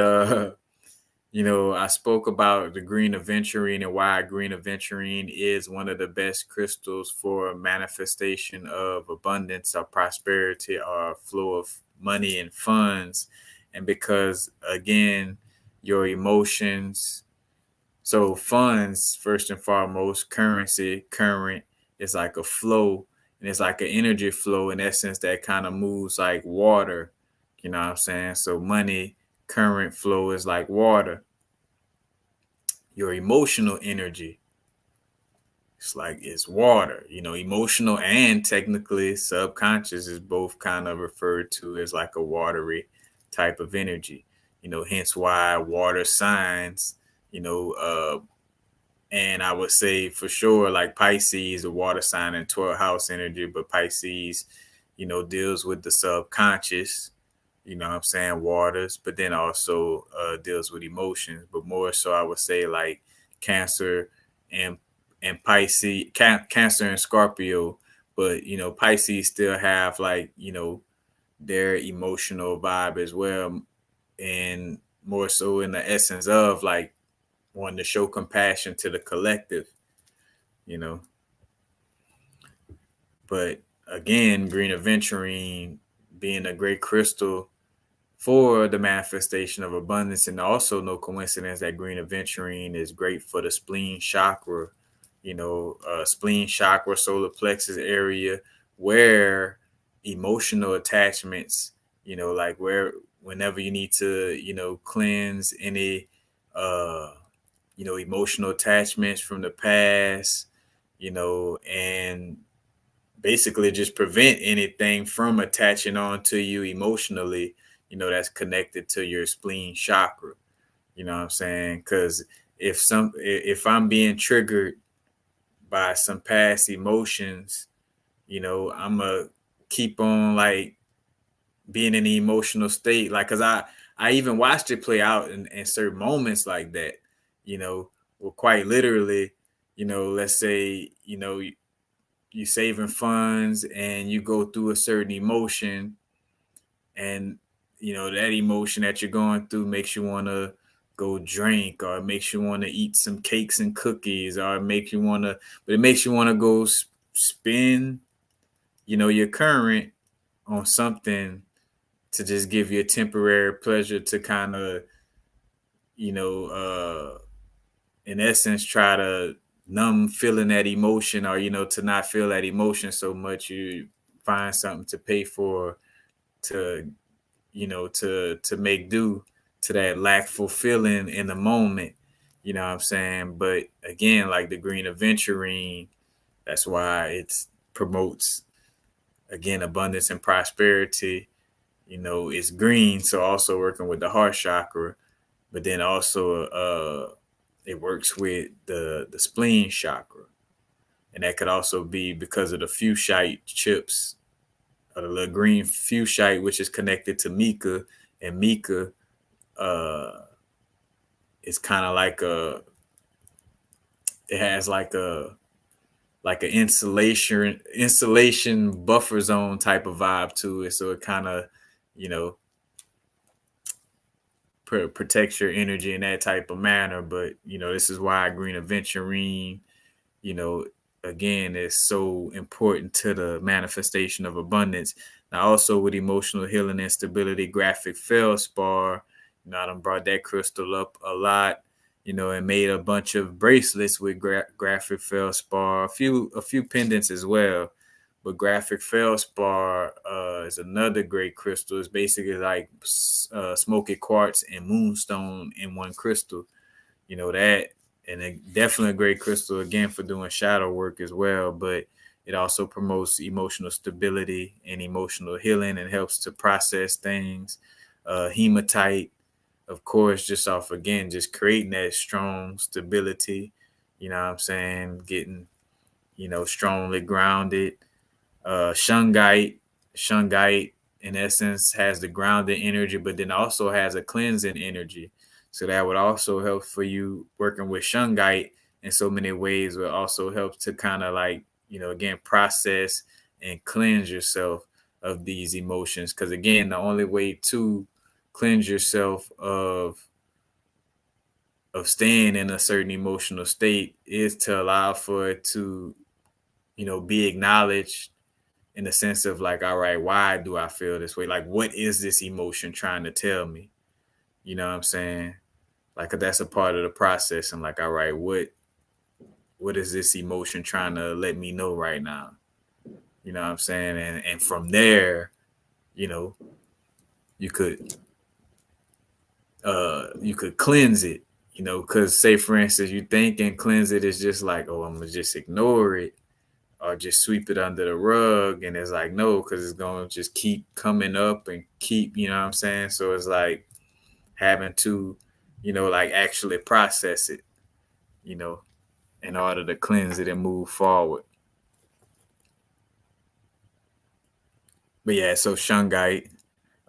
I spoke about the green aventurine and why green aventurine is one of the best crystals for manifestation of abundance or prosperity or flow of money and funds. And because again, your emotions, so funds, first and foremost, current is like a flow, and it's like an energy flow in essence that kind of moves like water. You know what I'm saying? So money, current flow is like water. Your emotional energy, it's water. Emotional and technically subconscious is both kind of referred to as like a watery type of energy. Hence why water signs, and I would say for sure, like Pisces, a water sign and 12th house energy, but Pisces, deals with the subconscious, what I'm saying, waters, but then also deals with emotions. But more so, I would say like Cancer and Pisces, Cancer and Scorpio. But Pisces still have like their emotional vibe as well, and more so in the essence of like wanting to show compassion to the collective, you know. But again, green aventurine being a great crystal for the manifestation of abundance, and also no coincidence that green aventurine is great for the spleen chakra, spleen chakra, solar plexus area, where emotional attachments, like where whenever you need to, cleanse any, uh, emotional attachments from the past, and basically just prevent anything from attaching on to you emotionally, that's connected to your spleen chakra. You know what I'm saying? Because if I'm being triggered by some past emotions, I'm gonna keep on like being in the emotional state. Like, cause I even watched it play out in certain moments like that, well, quite literally, let's say, you saving funds and you go through a certain emotion, and that emotion that you're going through makes you want to go drink, or it makes you want to eat some cakes and cookies, or it makes you want to, but it makes you want to go spend your current on something to just give you a temporary pleasure to kind of you know uh in essence try to numb feeling that emotion, or to not feel that emotion so much. You find something to pay for, to to make do to that lack fulfilling in the moment. You know what I'm saying? But again, like the green aventurine, that's why it promotes, again, abundance and prosperity. It's green, so also working with the heart chakra, but then also it works with the spleen chakra, and that could also be because of the fuchsite chips, or the little green fuchsite, which is connected to Mika, and Mika uh, is kind of like it has like an insulation buffer zone type of vibe to it, so it kind of you know protects your energy in that type of manner. But this is why green aventurine, you know, again, is so important to the manifestation of abundance. Now, also with emotional healing and stability, graphic feldspar, I done brought that crystal up a lot, and made a bunch of bracelets with graphic feldspar, a few pendants as well. But graphic feldspar is another great crystal. It's basically like smoky quartz and moonstone in one crystal. That, and definitely a great crystal again for doing shadow work as well. But it also promotes emotional stability and emotional healing, and helps to process things. Hematite, of course, just off again, just creating that strong stability. You know what I'm saying? Getting strongly grounded. Shungite, shungite in essence has the grounding energy, but then also has a cleansing energy. So that would also help for you working with shungite in so many ways. Will also help to kind of like again process and cleanse yourself of these emotions. Because again, the only way to cleanse yourself of staying in a certain emotional state is to allow for it to be acknowledged, in the sense of like, all right, why do I feel this way? Like, what is this emotion trying to tell me? You know what I'm saying? Like, that's a part of the process. I'm like, all right, what is this emotion trying to let me know right now? You know what I'm saying? And from there, you know, you could cleanse it, because say for instance, you think and cleanse it is just like, oh, I'm gonna just ignore it or just sweep it under the rug. And it's like, no, because it's going to just keep coming up and keep, you know what I'm saying? So it's like having to, like actually process it, you know, in order to cleanse it and move forward. But yeah, so shungite,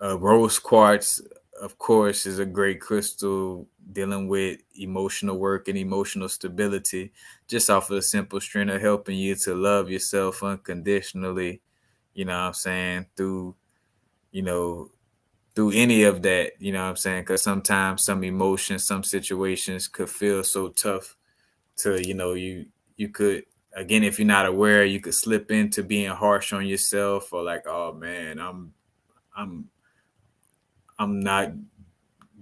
rose quartz, of course, is a great crystal dealing with emotional work and emotional stability, just off of the simple string of helping you to love yourself unconditionally, you know what I'm saying, through you know, through any of that, you know what I'm saying? Because sometimes some emotions, some situations could feel so tough to, you could, again, if you're not aware, you could slip into being harsh on yourself, or like, oh man, I'm I'm not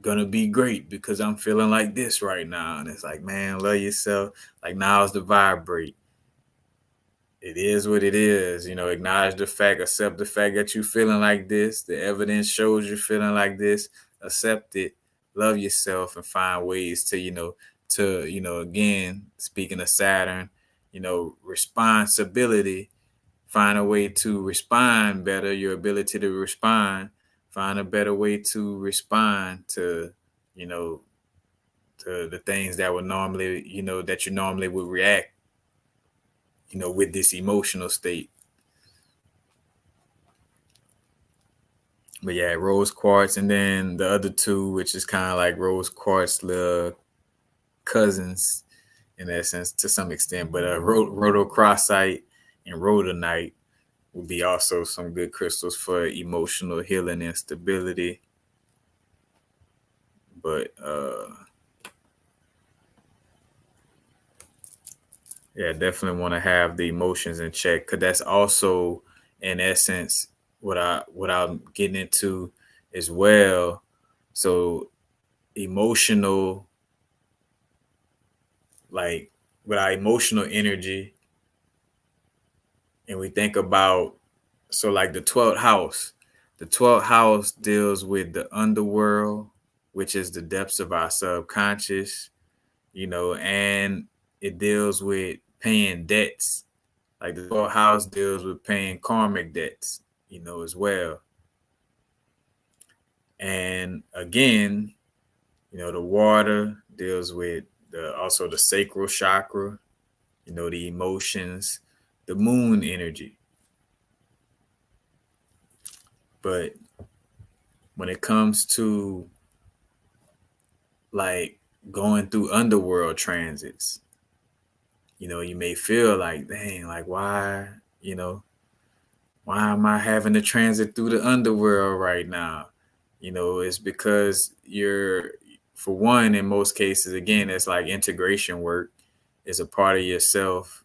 gonna be great because I'm feeling like this right now. And it's like, man, love yourself. Like, now's the vibrate. It is what it is. Acknowledge the fact, accept the fact that you're feeling like this. The evidence shows you're feeling like this. Accept it, love yourself, and find ways to, again, speaking of Saturn, responsibility. Find a way to respond better, your ability to respond. Find a better way to respond to, you know, to the things that would normally, that you normally would react, with this emotional state. But yeah, rose quartz, and then the other two, which is kind of like rose quartz, the cousins in that sense to some extent. But rhodocrosite and rhodonite would be also some good crystals for emotional healing and stability. But yeah, definitely want to have the emotions in check, because that's also, in essence, what I'm getting into as well. So emotional, like, with our emotional energy, and we think about, so like the 12th house deals with the underworld, which is the depths of our subconscious, and it deals with paying debts. Like, the 12th house deals with paying karmic debts, as well. And again, the water deals with the sacral chakra, the emotions, the moon energy. But when it comes to, like, going through underworld transits, you may feel like, dang, like, why am I having to transit through the underworld right now? It's because for one, in most cases, again, it's like integration work. It's a part of yourself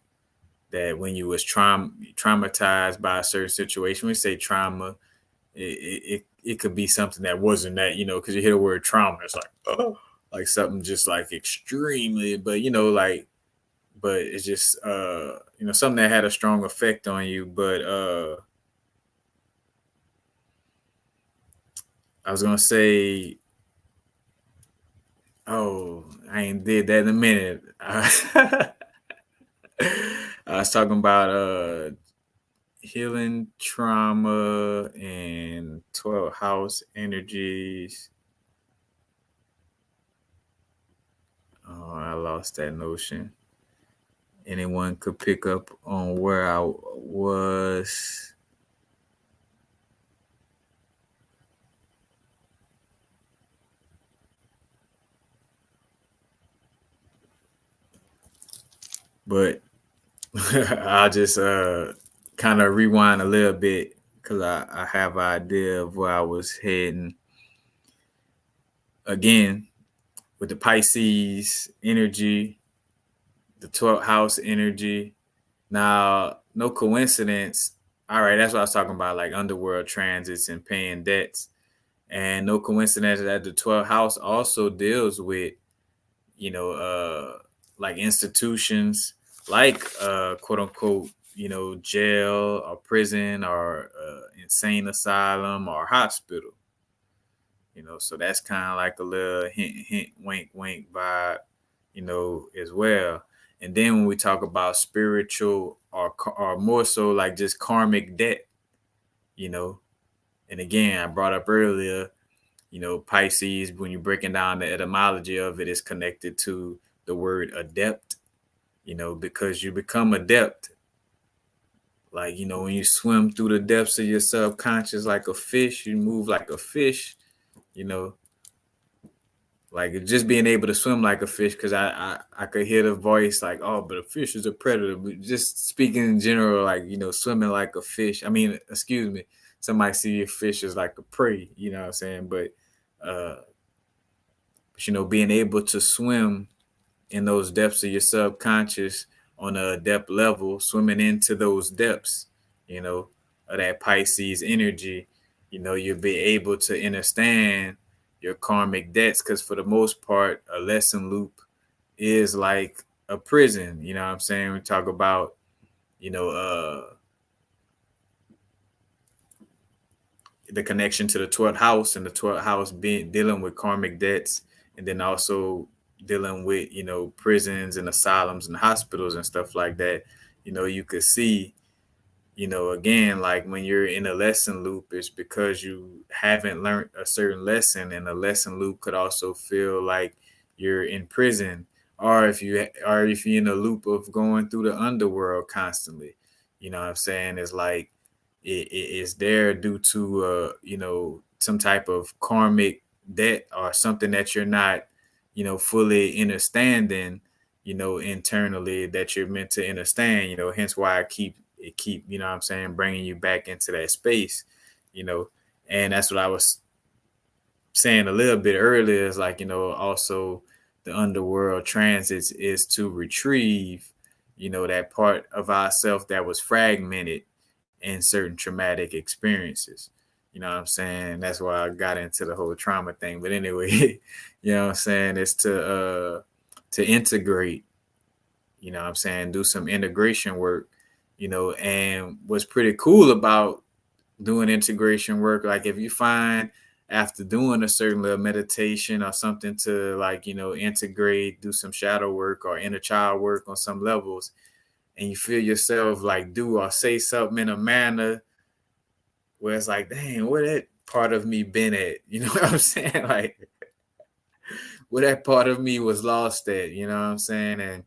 that when you was traumatized by a certain situation, we say trauma, it could be something that wasn't that, because you hear the word trauma, it's like, oh, like something just like extremely, but but it's just something that had a strong effect on you. But I was gonna say, oh, I ain't did that in a minute. I was talking about healing trauma and 12th house energies. Oh, I lost that notion. Anyone could pick up on where I was. But I'll just kind of rewind a little bit, because I have an idea of where I was heading. Again, with the Pisces energy, the 12th house energy. Now, no coincidence. All right, that's what I was talking about, like underworld transits and paying debts. And no coincidence that the 12th house also deals with, like institutions, like quote unquote, jail or prison or insane asylum or hospital. So that's kind of like a little hint, hint, wink, wink vibe, as well. And then when we talk about spiritual, or more so like just karmic debt, you know, and again, I brought up earlier, Pisces, when you're breaking down the etymology of it, is connected to the word adept, because you become adept. Like, when you swim through the depths of your subconscious like a fish, you move like a fish, you know, like just being able to swim like a fish, because I could hear the voice like, oh, but a fish is a predator. But just speaking in general, like, swimming like a fish. I mean, excuse me, some might see a fish as like a prey, you know what I'm saying? Uh being able to swim in those depths of your subconscious on a depth level, swimming into those depths, you know, of that Pisces energy, you'll be able to understand your karmic debts. Because for the most part, a lesson loop is like a prison. You know what I'm saying? We talk about, you know, the connection to the 12th house, and the 12th house being dealing with karmic debts, and then also dealing with prisons and asylums and hospitals and stuff like that. You could see, again, like when you're in a lesson loop, it's because you haven't learned a certain lesson, and a lesson loop could also feel like you're in prison, or if you're in a loop of going through the underworld constantly. You know what I'm saying? It's like it is there due to some type of karmic debt or something that you're not fully understanding internally, that you're meant to understand. Hence why I keep you know what I'm saying, bringing you back into that space. you know and that's what I was saying a little bit earlier, is like, also the underworld transits is to retrieve that part of ourself that was fragmented in certain traumatic experiences. You know what I'm saying? That's why I got into the whole trauma thing. But anyway, you know what I'm saying? It's to integrate, you know what I'm saying, do some integration work, and what's pretty cool about doing integration work, like if you find after doing a certain little meditation or something to, like, integrate, do some shadow work or inner child work on some levels, and you feel yourself like do or say something in a manner where it's like, dang, where that part of me been at? You know what I'm saying? Like, where that part of me was lost at, you know what I'm saying? And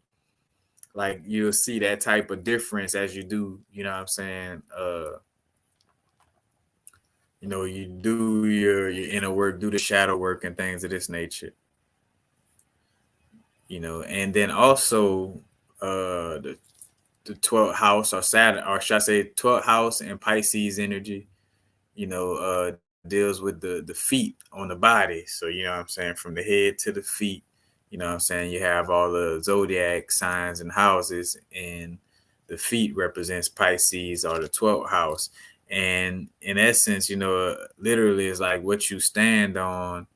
like you'll see that type of difference as you do, you know what I'm saying? You do your inner work, do the shadow work and things of this nature. And then also the 12th house, or Saturn, or should I say 12th house and Pisces energy, you know, uh, deals with the feet on the body. So, you know what I'm saying, from the head to the feet, you know what I'm saying, you have all the zodiac signs and houses, and the feet represents Pisces or the 12th house. And in essence, literally is like what you stand on,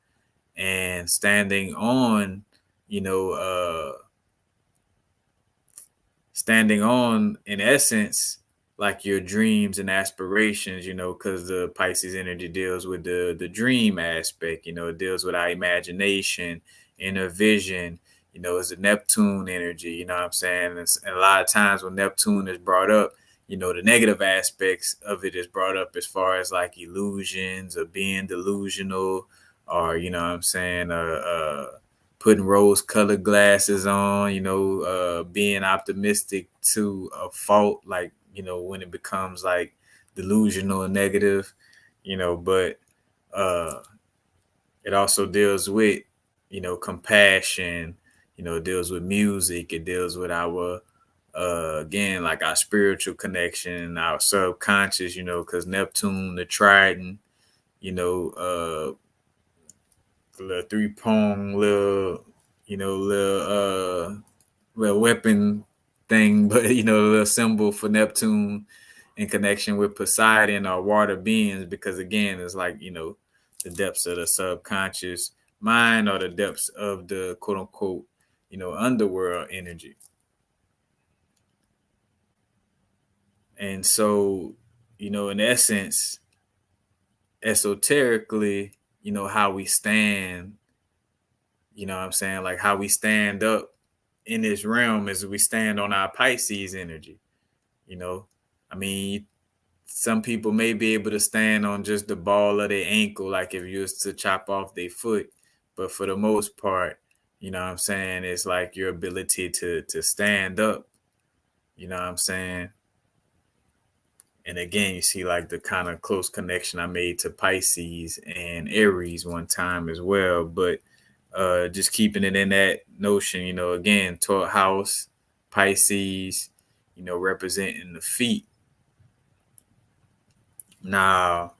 and standing on, you know, standing on, in essence, like your dreams and aspirations, because the Pisces energy deals with the dream aspect. It deals with our imagination, inner vision. It's a Neptune energy. You know what I'm saying? And a lot of times when Neptune is brought up, the negative aspects of it is brought up, as far as like illusions or being delusional, or what I'm saying, putting rose colored glasses on, being optimistic to a fault, like, when it becomes like delusional and negative, but uh, it also deals with, compassion, it deals with music, it deals with our, again, like our spiritual connection, our subconscious, because Neptune, the Trident, little three prong little, little weapon thing, but a little symbol for Neptune in connection with Poseidon or water beings, because again, it's like, the depths of the subconscious mind, or the depths of the quote unquote, underworld energy. And so, in essence, esoterically, how we stand, what I'm saying, like how we stand up in this realm is we stand on our Pisces energy. You know, I mean, some people may be able to stand on just the ball of their ankle, like if you was to chop off their foot. But for the most part, what I'm saying, it's like your ability to stand up, what I'm saying. And again, you see like the kind of close connection I made to Pisces and Aries one time as well. But just keeping it in that notion, again, 12th house, Pisces, representing the feet. Now,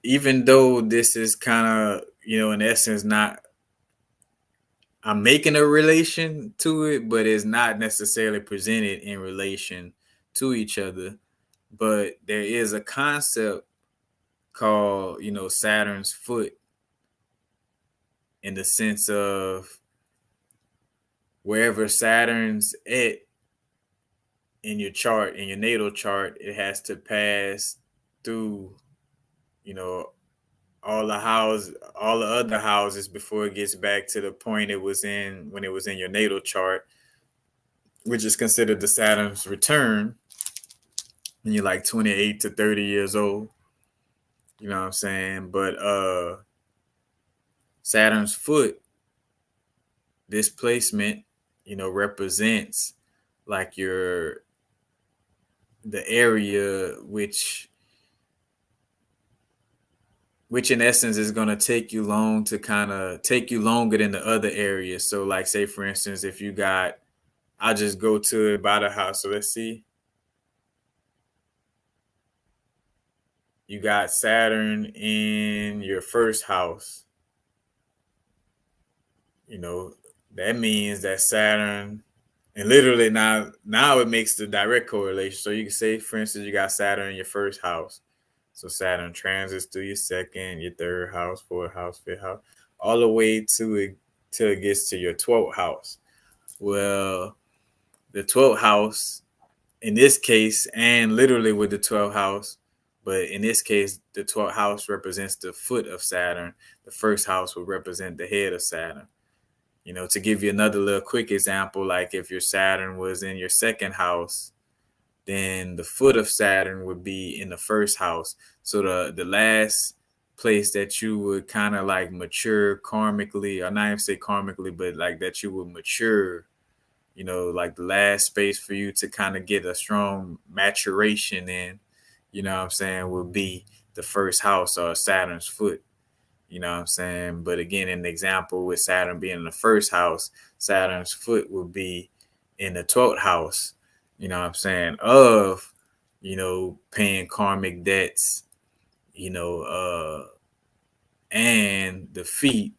even though this is kind of, in essence, not, I'm making a relation to it, but it's not necessarily presented in relation to each other. But there is a concept called, Saturn's foot, in the sense of wherever Saturn's at in your chart, in your natal chart, it has to pass through, you know, all the other houses before it gets back to the point it was in when it was in your natal chart, which is considered the Saturn's return when you're like 28 to 30 years old. You know what I'm saying? But Saturn's foot, this placement, represents like the area which in essence is going to take you long to kind of take you longer than the other areas. So like, say for instance, if you got, I'll just go to about a house. So let's see. You got Saturn in your first house. That means that Saturn, and literally now it makes the direct correlation. So you can say, for instance, you got Saturn in your first house. So Saturn transits through your second, your third house, fourth house, fifth house, all the way to it till it gets to your 12th house. Well, the 12th house in this case, and literally with the 12th house, but in this case, the 12th house represents the foot of Saturn. The first house will represent the head of Saturn. To give you another little quick example, like if your Saturn was in your second house, then the foot of Saturn would be in the first house. So the last place that you would kind of like mature karmically, or not even say karmically, but like that you would mature, like the last space for you to kind of get a strong maturation in, what I'm saying, would be the first house or Saturn's foot. You know what I'm saying? But again, in the example with Saturn being in the first house, Saturn's foot would be in the 12th house, you know what I'm saying, of, paying karmic debts, and the feet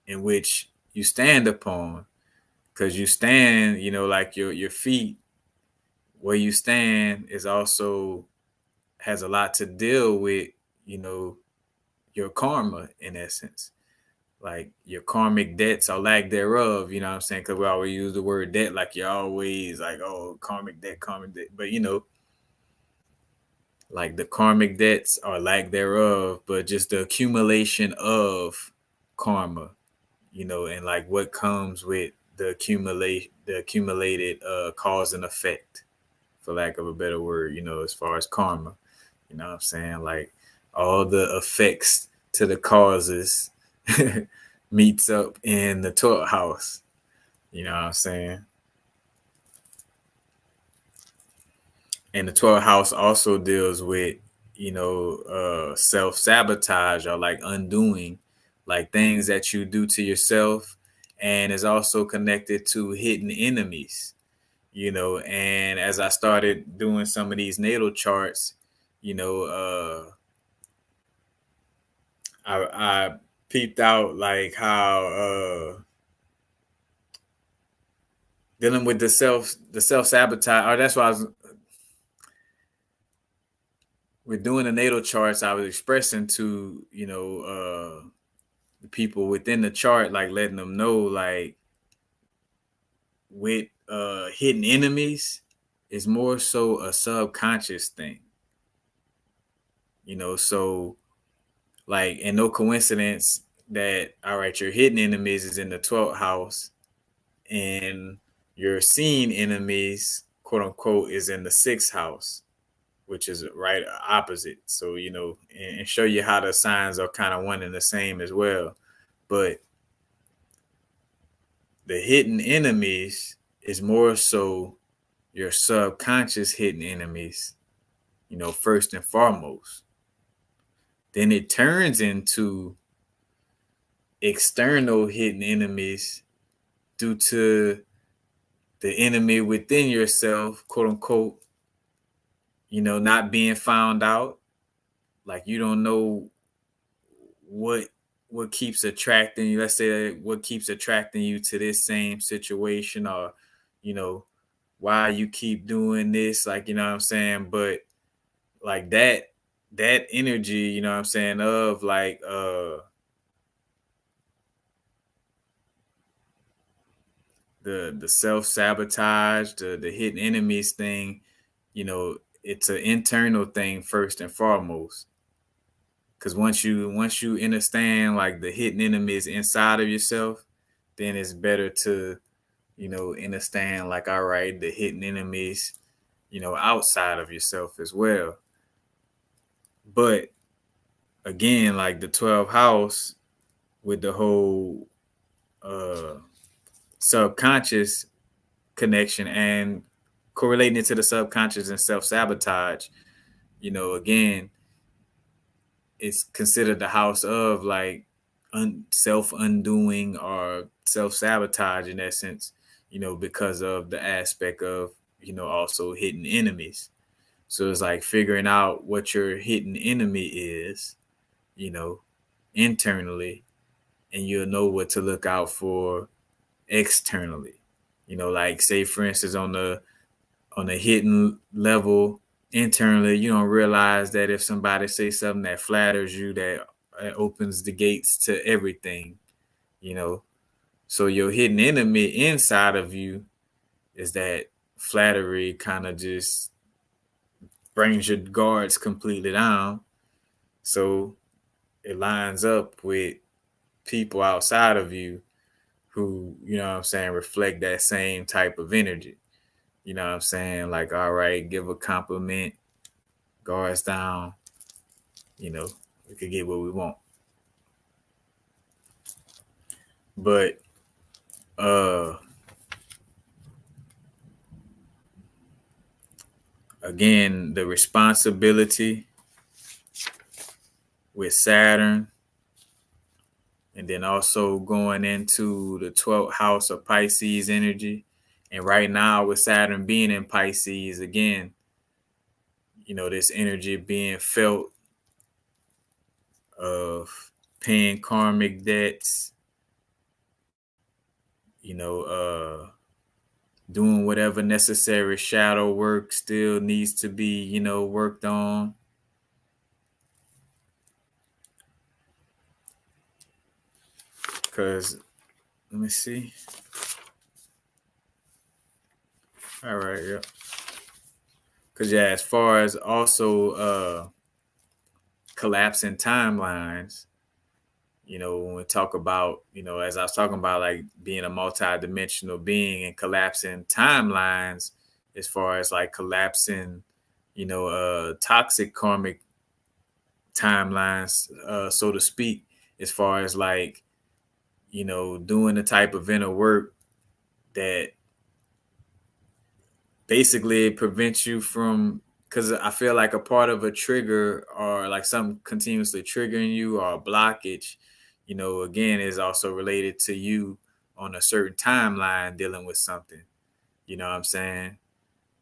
in which you stand upon. Because you stand, like your feet, where you stand is also has a lot to deal with, your karma in essence. Like your karmic debts or lack thereof, you know what I'm saying? Because we always use the word debt, like you're always like, oh, karmic debt. But like the karmic debts or lack thereof, but just the accumulation of karma, and like what comes with the accumulated cause and effect, for lack of a better word, as far as karma. You know what I'm saying? Like all the effects to the causes meets up in the 12th house. You know what I'm saying? And the 12th house also deals with, self-sabotage or like undoing, like things that you do to yourself, and is also connected to hidden enemies, and as I started doing some of these natal charts, I peeped out like how dealing with the self sabotage, or that's why I was with doing the natal charts. I was expressing to the people within the chart, like letting them know, like with hidden enemies, is more so a subconscious thing. So like, and no coincidence that, all right, your hidden enemies is in the 12th house, and your seen enemies, quote unquote, is in the 6th house, which is right opposite. So, and show you how the signs are kind of one and the same as well. But the hidden enemies is more so your subconscious hidden enemies, first and foremost. Then it turns into external hidden enemies due to the enemy within yourself, quote unquote, not being found out. Like you don't know what what keeps attracting you. Let's say what keeps attracting you to this same situation, or you know why you keep doing this, like, you know what I'm saying. But like that energy, you know what I'm saying, of like the self-sabotage, the hidden enemies thing, it's an internal thing first and foremost. Because once you understand like the hidden enemies inside of yourself, then it's better to, understand like, all right, the hidden enemies, outside of yourself as well. But again, like the 12th house with the whole uh subconscious connection and correlating it to the subconscious and self-sabotage, again, it's considered the house of like self undoing or self sabotage in essence, because of the aspect of, also hidden enemies. So it's like figuring out what your hidden enemy is, you know, internally, and you'll know what to look out for externally. Like say for instance on a hidden level internally, you don't realize that if somebody says something that flatters you, that opens the gates to everything, you know. So your hidden enemy inside of you is that flattery kind of just brings your guards completely down. So it lines up with people outside of you who, what I'm saying, reflect that same type of energy. You know what I'm saying? Like, all right, give a compliment, guards down, you know, we could get what we want. But uh again, the responsibility with Saturn, and then also going into the 12th house of Pisces energy. And right now with Saturn being in Pisces again, this energy being felt of paying karmic debts, you know, doing whatever necessary shadow work still needs to be, worked on. Because, let me see. All right, yeah. Because, yeah, as far as also collapsing timelines, when we talk about, as I was talking about, like being a multi-dimensional being and collapsing timelines, as far as like collapsing, toxic karmic timelines, so to speak, as far as like, doing the type of inner work that basically prevents you from, because I feel like a part of a trigger or like something continuously triggering you or a blockage, again, is also related to you on a certain timeline dealing with something. You know what I'm saying?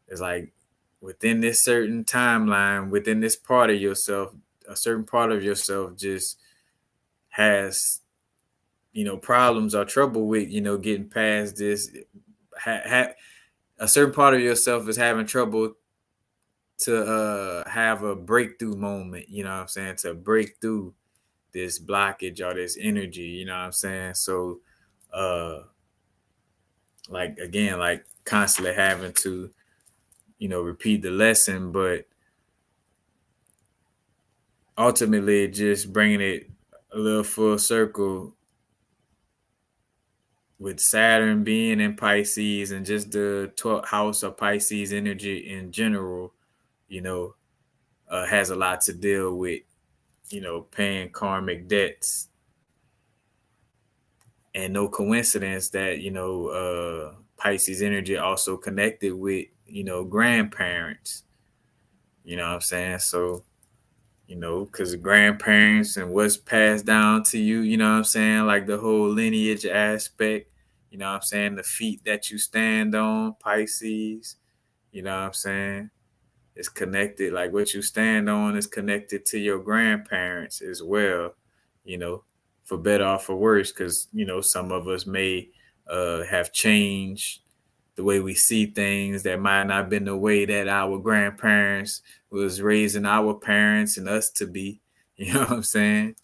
It's like within this certain timeline, within this part of yourself, a certain part of yourself just has, problems or trouble with, getting past this. A certain part of yourself is having trouble to have a breakthrough moment, you know what I'm saying, to break through this blockage or this energy, you know what I'm saying? So uh like again, like constantly having to, repeat the lesson, but ultimately just bringing it a little full circle with Saturn being in Pisces and just the 12th house of Pisces energy in general, you know, has a lot to deal with, paying karmic debts. And no coincidence that, Pisces energy also connected with, grandparents. You know what I'm saying? So, because grandparents and what's passed down to you, you know what I'm saying? Like the whole lineage aspect, you know what I'm saying? The feet that you stand on, Pisces, you know what I'm saying? It's connected, like what you stand on is connected to your grandparents as well. you know, for better or for worse, because, some of us may have changed the way we see things that might not have been the way that our grandparents was raising our parents and us to be. You know what I'm saying?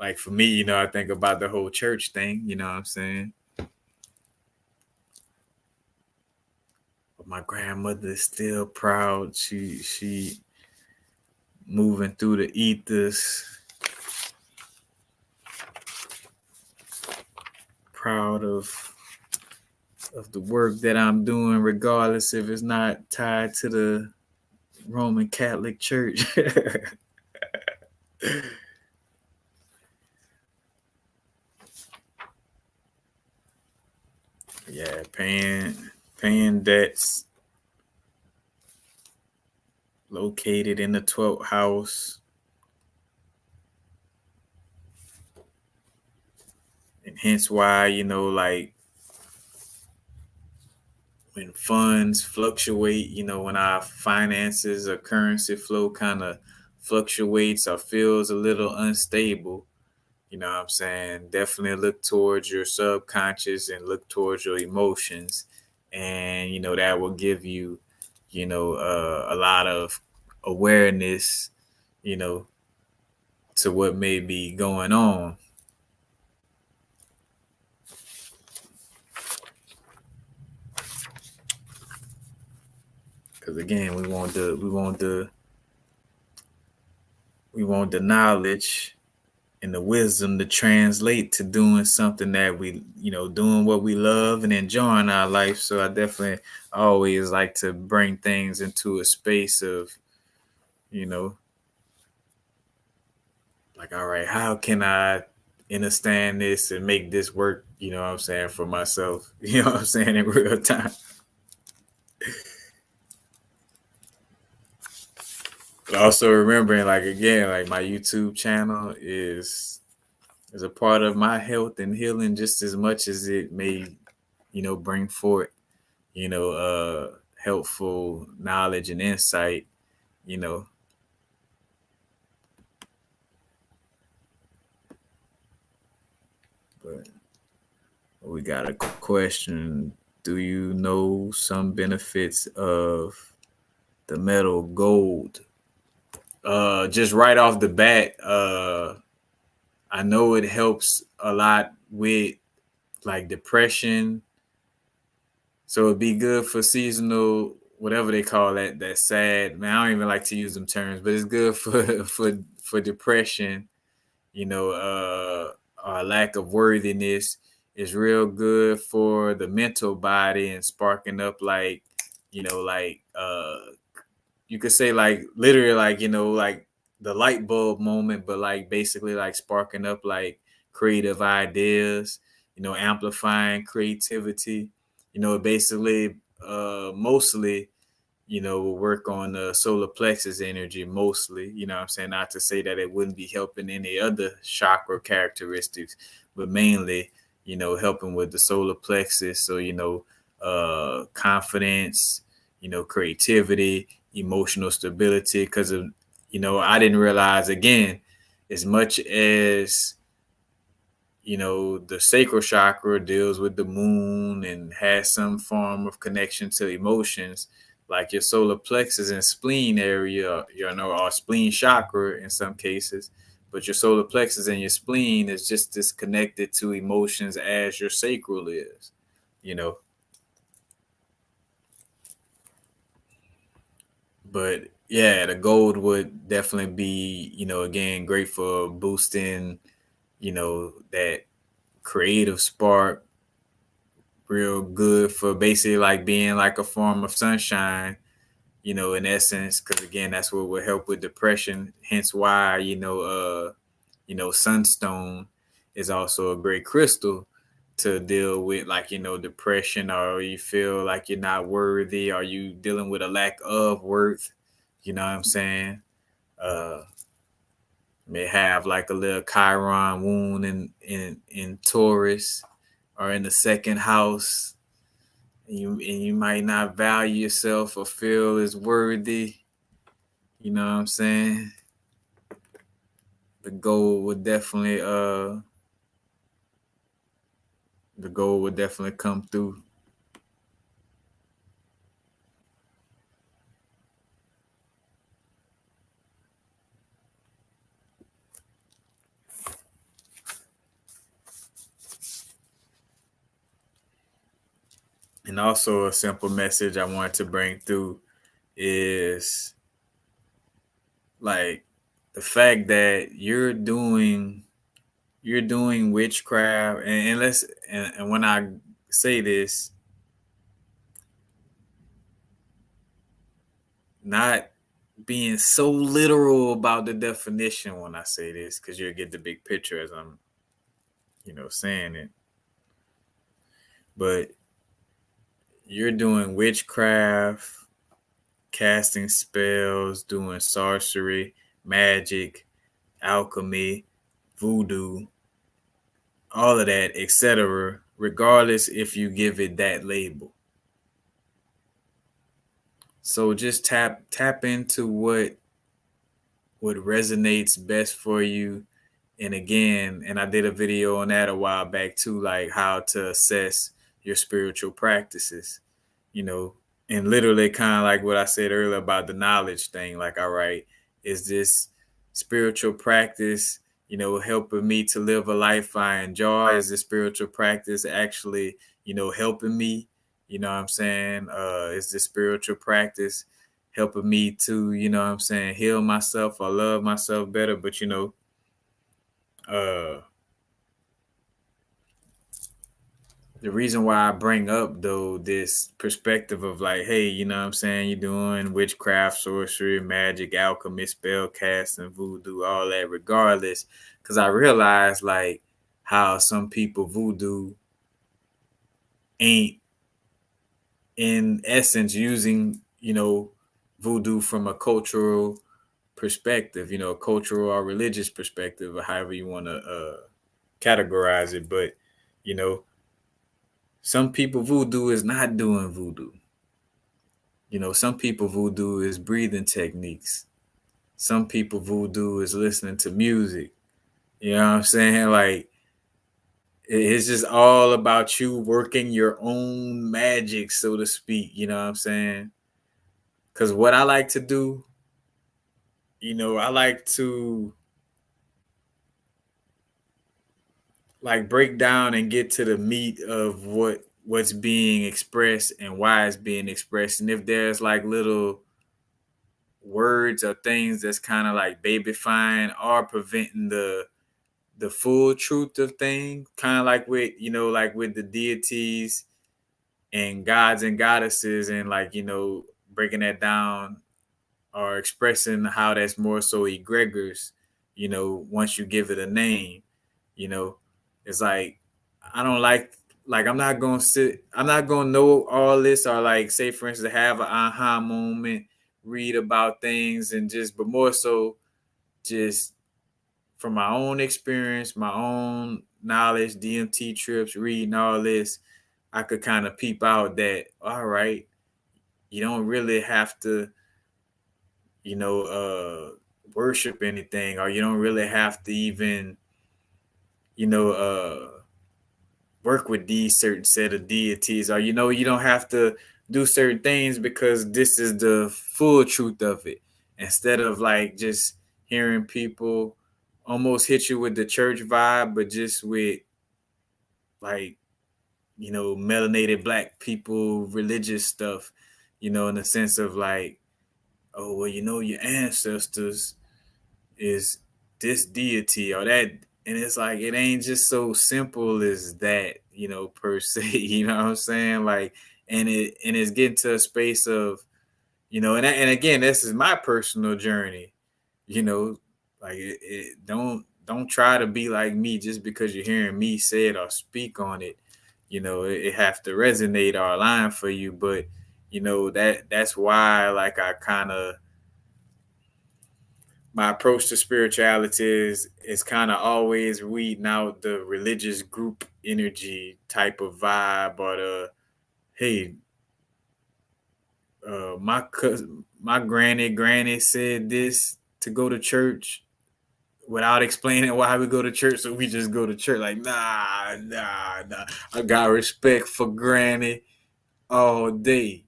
Like for me, I think about the whole church thing, you know what I'm saying? But my grandmother is still proud. She moving through the ethers, proud of the work that I'm doing, regardless if it's not tied to the Roman Catholic Church. Yeah, paying debts, located in the 12th house. And hence why, like when funds fluctuate, when our finances or currency flow kind of fluctuates or feels a little unstable, you know what I'm saying? Definitely look towards your subconscious and look towards your emotions. And, that will give you, a lot of awareness, you know, to what may be going on. Because again, we want the knowledge and the wisdom to translate to doing something that we, doing what we love and enjoying our life. So I definitely always like to bring things into a space of, you know, like, all right, how can I understand this and make this work, what I'm saying, for myself, what I'm saying, in real time. But also remembering, like, again, like my YouTube channel is a part of my health and healing just as much as it may, bring forth, helpful knowledge and insight, you know. But we got a question. Do you know some benefits of the metal gold? Just right off the bat, I know it helps a lot with like depression. So it'd be good for seasonal, whatever they call that sad. Man, I don't even like to use them terms, but it's good for for depression. Lack of worthiness is real good for the mental body and sparking up like, you could say like literally like, like the light bulb moment, but like basically like sparking up like creative ideas, amplifying creativity, basically mostly, will work on the solar plexus energy mostly, what I'm saying? Not to say that it wouldn't be helping any other chakra characteristics, but mainly, helping with the solar plexus. So, confidence, creativity, emotional stability. Because of, I didn't realize again, as much as the sacral chakra deals with the moon and has some form of connection to emotions, like your solar plexus and spleen area, or spleen chakra in some cases. But your solar plexus and your spleen is just as connected to emotions as your sacral is, you know. But yeah, the gold would definitely be, again, great for boosting, that creative spark, real good for basically like being like a form of sunshine, in essence, because again, that's what will help with depression. Hence why, sunstone is also a great crystal to deal with like, depression, or you feel like you're not worthy, or you dealing with a lack of worth, you know what I'm saying? Uh may have like a little Chiron wound in Taurus or in the second house. And you might not value yourself or feel as worthy. You know what I'm saying? the goal would definitely come through. And also a simple message I wanted to bring through is like the fact that you're doing witchcraft, and let's and when I say this, not being so literal about the definition when I say this, because you'll get the big picture as I'm saying it. But you're doing witchcraft, casting spells, doing sorcery, magic, alchemy, voodoo, all of that, etc., regardless if you give it that label. So just tap into what resonates best for you. And again, and I did a video on that a while back too, like how to assess your spiritual practices, you know, and literally kind of like what I said earlier about the knowledge thing. Like, all right, is this spiritual practice, helping me to live a life I enjoy? Is the spiritual practice actually, helping me? You know what I'm saying? Is the spiritual practice helping me to, heal myself or love myself better? But uh the reason why I bring up though this perspective of like, hey, you're doing witchcraft, sorcery, magic, alchemy, spell casting, voodoo, all that, regardless, because I realize like how some people voodoo ain't in essence using voodoo from a cultural perspective, a cultural or religious perspective, or however you want to categorize it. But you know some people voodoo is not doing voodoo. Some people voodoo is breathing techniques. Some people voodoo is listening to music. You know what I'm saying? Like it's just all about you working your own magic, so to speak. You know what I'm saying? Because what I like to do, I like to like break down and get to the meat of what's being expressed and why it's being expressed. And if there's like little words or things that's kind of like babyfying or preventing the full truth of things, kind of like with the deities and gods and goddesses, and like breaking that down or expressing how that's more so egregors, once you give it a name. you know it's like I don't like I'm not gonna know all this, or like say for instance have an aha moment, read about things, and just but more so just from my own experience, my own knowledge, DMT trips, reading all this, I could kind of peep out that all right, you don't really have to, you know, worship anything, or you don't really have to even, you know, work with these certain set of deities, or you don't have to do certain things because this is the full truth of it. Instead of like just hearing people almost hit you with the church vibe, but just with like melanated black people religious stuff, in the sense of like, oh well, your ancestors is this deity or that, and it's like it ain't just so simple as that, per se. You know what I'm saying? Like, and it's getting to a space of, and again, this is my personal journey. you know like don't try to be like me just because you're hearing me say it or speak on it. It have to resonate or align for you. But that's why, like, I kind of, my approach to spirituality is kind of always weeding out the religious group energy type of vibe, or the, hey, my granny said this to go to church. without explaining why we go to church. So we just go to church. Like, nah. I got respect for Granny all day,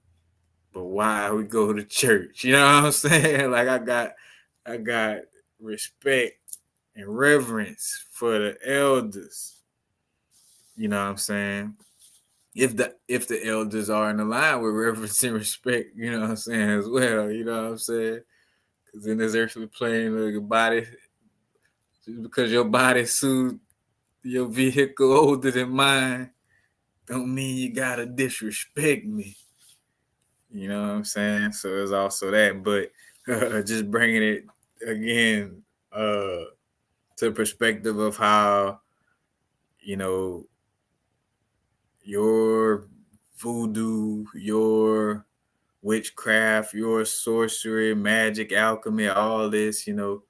but why we go to church? You know what I'm saying? Like, I got respect and reverence for the elders. You know what I'm saying? If the elders are in the line with reverence and respect, you know what I'm saying, as well. You know what I'm saying? Because in this earthly plane, your body, just because your body suit your vehicle older than mine, don't mean you gotta disrespect me. You know what I'm saying? So it's also that, but just bringing it again to the perspective of how, you know, your voodoo, your witchcraft, your sorcery, magic, alchemy, all this, you're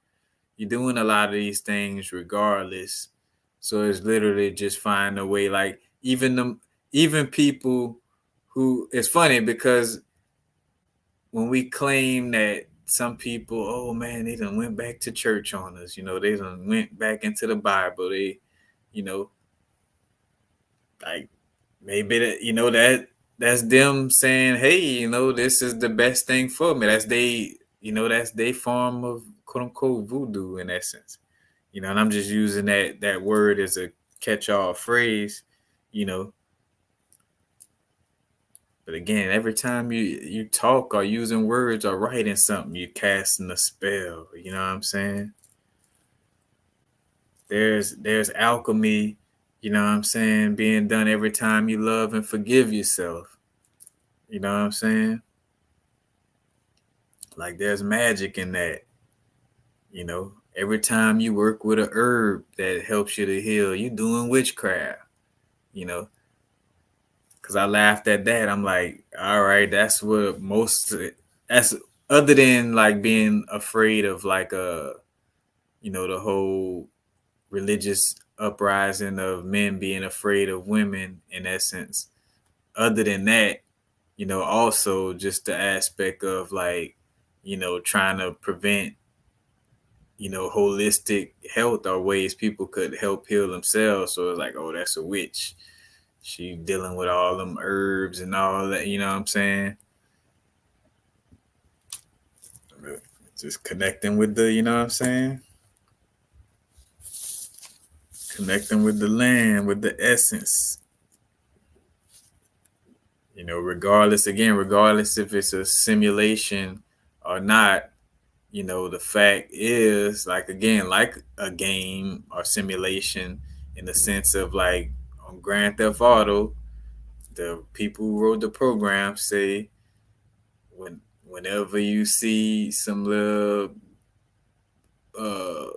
doing a lot of these things regardless. So it's literally just find a way. Like even people who, it's funny because when we claim that some people, oh man, they done went back to church on us, they done went back into the Bible. They, you know, like maybe that's them saying, hey, this is the best thing for me. That's they form of quote unquote voodoo in essence. And I'm just using that word as a catch-all phrase, you know. But again, every time you talk or using words or writing something, you're casting a spell. You know what I'm saying? There's alchemy, you know what I'm saying, being done every time you love and forgive yourself. You know what I'm saying? Like there's magic in that. Every time you work with a herb that helps you to heal, you doing witchcraft. You know, because I laughed at that. I'm like, all right, that's what that's other than like being afraid of like the whole religious uprising of men being afraid of women in essence. Other than that, also just the aspect of like, trying to prevent, holistic health or ways people could help heal themselves. So it's like, oh, that's a witch. She dealing with all them herbs and all that, you know what I'm saying? Just connecting with the, you know what I'm saying? Connecting with the land, with the essence. Regardless if it's a simulation or not, the fact is, like, again, like a game or simulation in the sense of like on Grand Theft Auto, the people who wrote the program say whenever you see some little uh,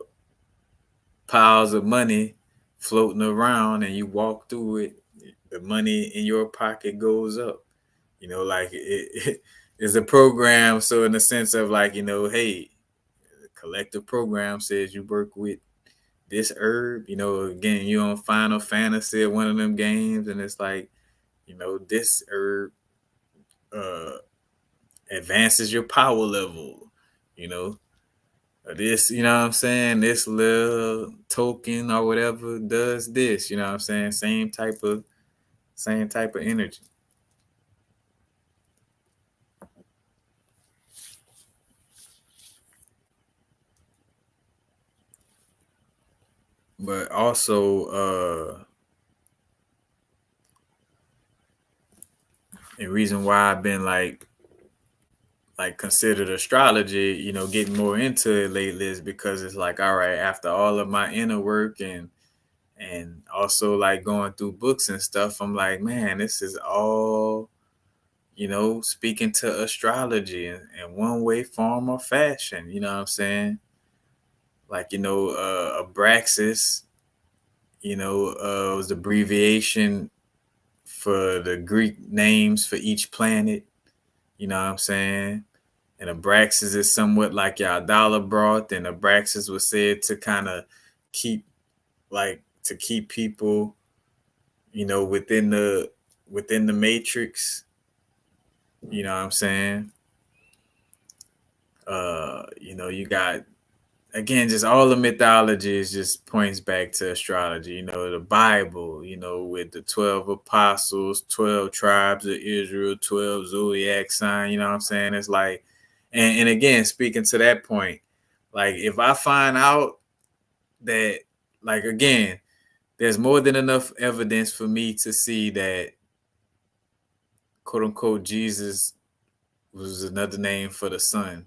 piles of money floating around and you walk through it, the money in your pocket goes up. Like it is a program. So in the sense of like, hey, the collective program says you work with this herb. Again, you on Final Fantasy or one of them games, and it's like, this herb uh advances your power level. You know, this, you know what I'm saying? This little token or whatever does this, you know what I'm saying? Same type of energy. But also, the reason why I've been like considered astrology, getting more into it lately is because it's like, all right, after all of my inner work and also like going through books and stuff, I'm like, man, this is all, speaking to astrology in one way, form, or fashion. You know what I'm saying? Like, Abraxas, was the abbreviation for the Greek names for each planet. You know what I'm saying? And Abraxas is somewhat like your dollar broth, and Abraxas was said to kind of keep keep people, within the matrix. You know what I'm saying? You got again, just all the mythologies just points back to astrology. The Bible, with the 12 apostles, 12 tribes of Israel, 12 zodiac sign. You know what I'm saying? It's like, and again, speaking to that point, like if I find out that, like, again, there's more than enough evidence for me to see that, quote unquote, Jesus was another name for the sun,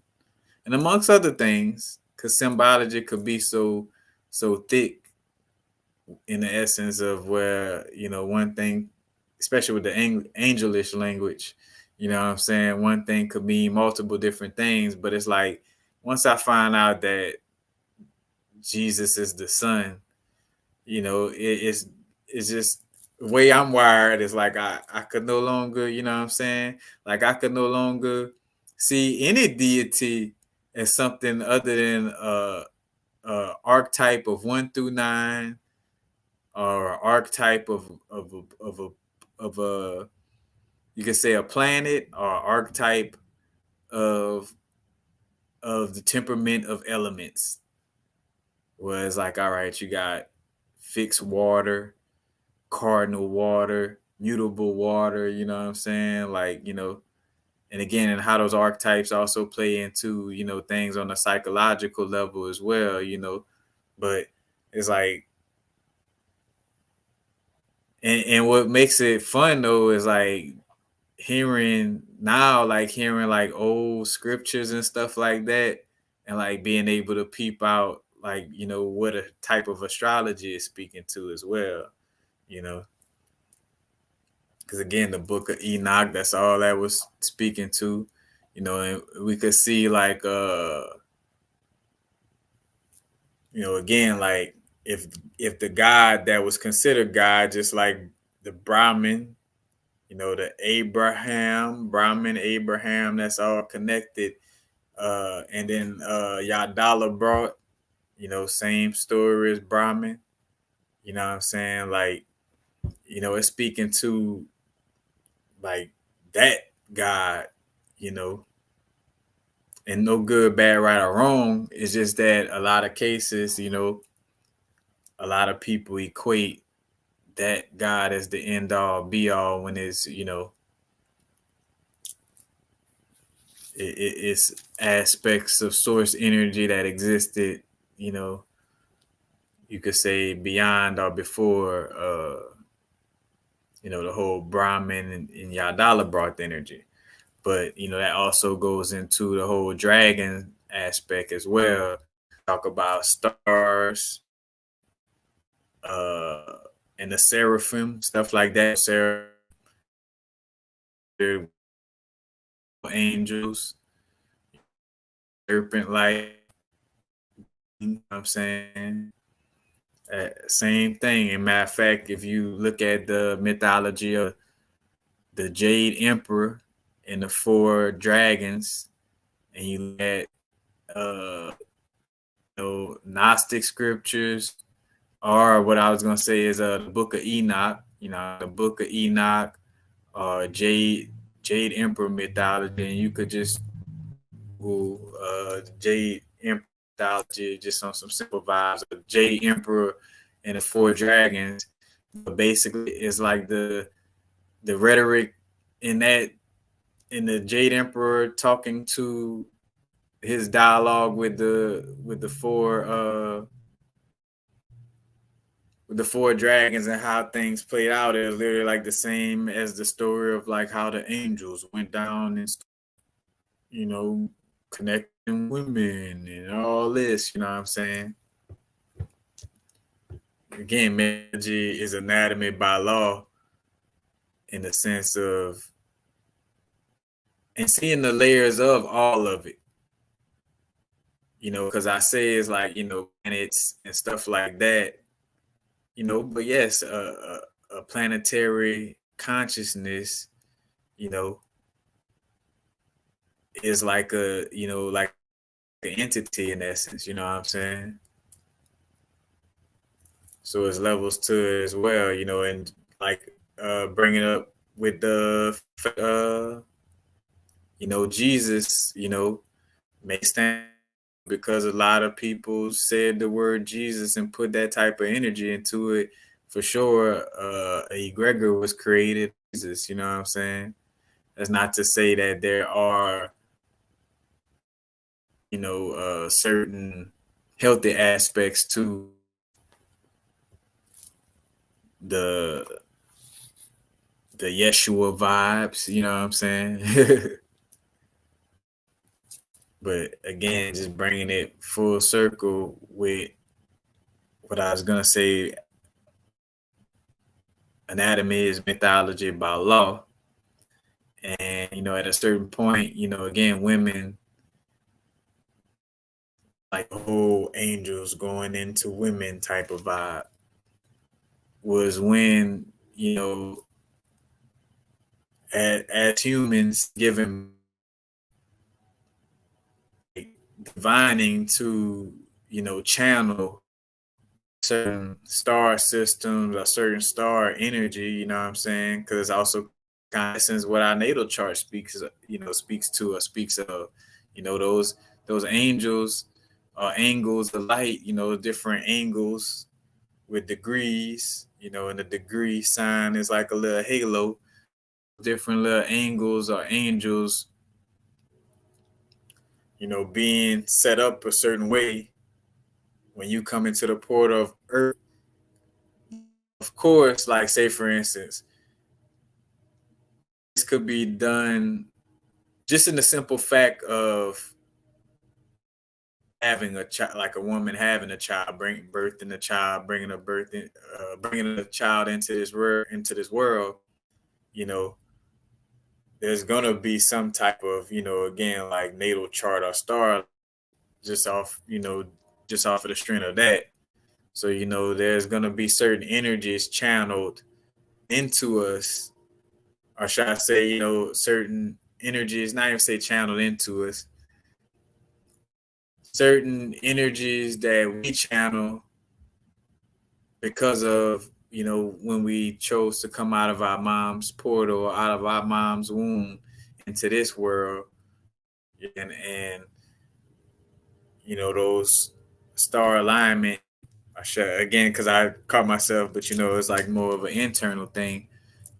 and amongst other things, because symbology could be so thick in the essence of where, one thing, especially with the angelish language, what I'm saying, one thing could mean multiple different things. But it's like, once I find out that Jesus is the son, it's just the way I'm wired. Is like, I could no longer, what I'm saying, like I could no longer see any deity as something other than archetype of 1 through 9, or archetype of a you could say a planet, or archetype of the temperament of elements. Where it's like, all right, you got fixed water, cardinal water, mutable water. You know what I'm saying? Like, and again, and how those archetypes also play into, things on a psychological level as well. But it's like, and what makes it fun though is like hearing like old scriptures and stuff like that, and like being able to peep out, like, what a type of astrology is speaking to as well. you know because again, the book of Enoch, that's all that was speaking to. And we could see like, again, like, if the God that was considered God, just like the Brahmin, the Brahmin Abraham, that's all connected. And then Yadala brought, same story as Brahmin. You know what I'm saying? Like, it's speaking to like that God, you know, and no good, bad, right, or wrong. It's just that a lot of cases, a lot of people equate that God as the end all be all, when it's aspects of source energy that existed, you know, you could say beyond or before, the whole Brahmin and Yadala brought the energy. But, that also goes into the whole dragon aspect as well. Talk about stars, uh, and the seraphim, stuff like that. Angels, serpent like, I'm saying. Same thing. And matter of fact, if you look at the mythology of the Jade Emperor and the 4 dragons, and you look at Gnostic scriptures, or what I was gonna say is the Book of Enoch. The Book of Enoch, Jade Emperor mythology, and you could just Google Jade Emperor mythology, just on some simple vibes of Jade Emperor and the 4 dragons. But basically, it's like the rhetoric in that, in the Jade Emperor talking to his dialogue with the four dragons, and how things played out is literally like the same as the story of like how the angels went down and, you know connecting women and all this. You know what I'm saying? Again, magic is anatomy by law, in the sense of, and seeing the layers of all of it. Because I say it's like, planets and stuff like that. But yes, a planetary consciousness, you know, is like like an entity in essence. You know what I'm saying? So it's levels to it as well. And like, bringing up with the, Jesus, may stand because a lot of people said the word Jesus and put that type of energy into it. For sure, a egregor was created. Jesus, you know what I'm saying? That's not to say that there are, certain healthy aspects to the the Yeshua vibes. You know what I'm saying? But again, just bringing it full circle with what I was gonna say, anatomy is mythology by law. And at a certain point, again, women, like whole angels going into women type of vibe, was when, as humans given divining to, channel certain star systems or certain star energy, you know what I'm saying? Because also kind of since what our natal chart speaks to or speaks of, those angels are angles of light, different angles with degrees, and the degree sign is like a little halo, different little angles or angels, being set up a certain way when you come into the portal of Earth. Of course, like say for instance, this could be done just in the simple fact of having a child, like a woman having a child, birthing a child, bringing a child into this world. You know, there's gonna be some type of, again, like natal chart or star, just off, just off of the strength of that. So there's gonna be certain energies channeled into us, or should I say, certain energies, not even say channeled into us, certain energies that we channel because of, when we chose to come out of our mom's portal, out of our mom's womb into this world. And those star alignment, I should, again, because I caught myself, but it's like more of an internal thing.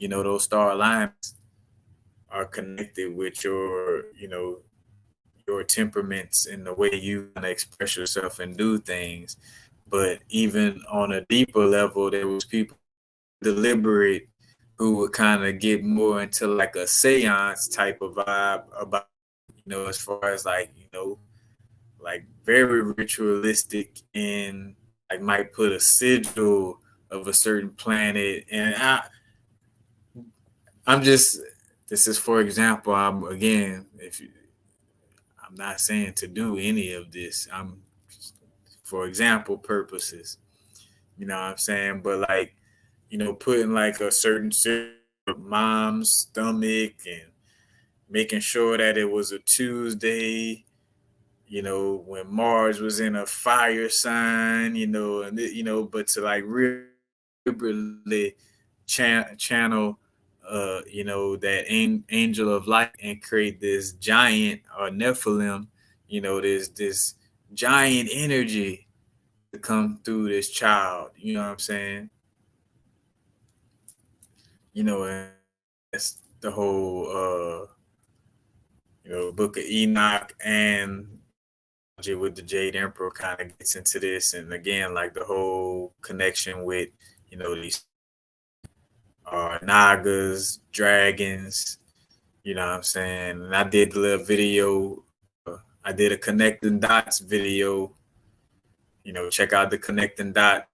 Those star alignments are connected with your temperaments and the way you kind of express yourself and do things. But even on a deeper level, there was people deliberate who would kind of get more into like a seance type of vibe about, as far as like, like very ritualistic, and like might put a sigil of a certain planet. And I'm just, this is for example, I'm again, if you, I'm not saying to do any of this. I'm for example purposes. You know what I'm saying? But like, putting like a certain mom's stomach and making sure that it was a Tuesday, when Mars was in a fire sign, and but to like really channel that angel of light and create this giant or Nephilim, this giant energy to come through this child, you know what I'm saying? And that's the whole Book of Enoch, and with the Jade Emperor kind of gets into this, and again, like the whole connection with these Nagas, dragons, you know what I'm saying? And I did the little video. I did a connecting dots video. Check out the connecting dots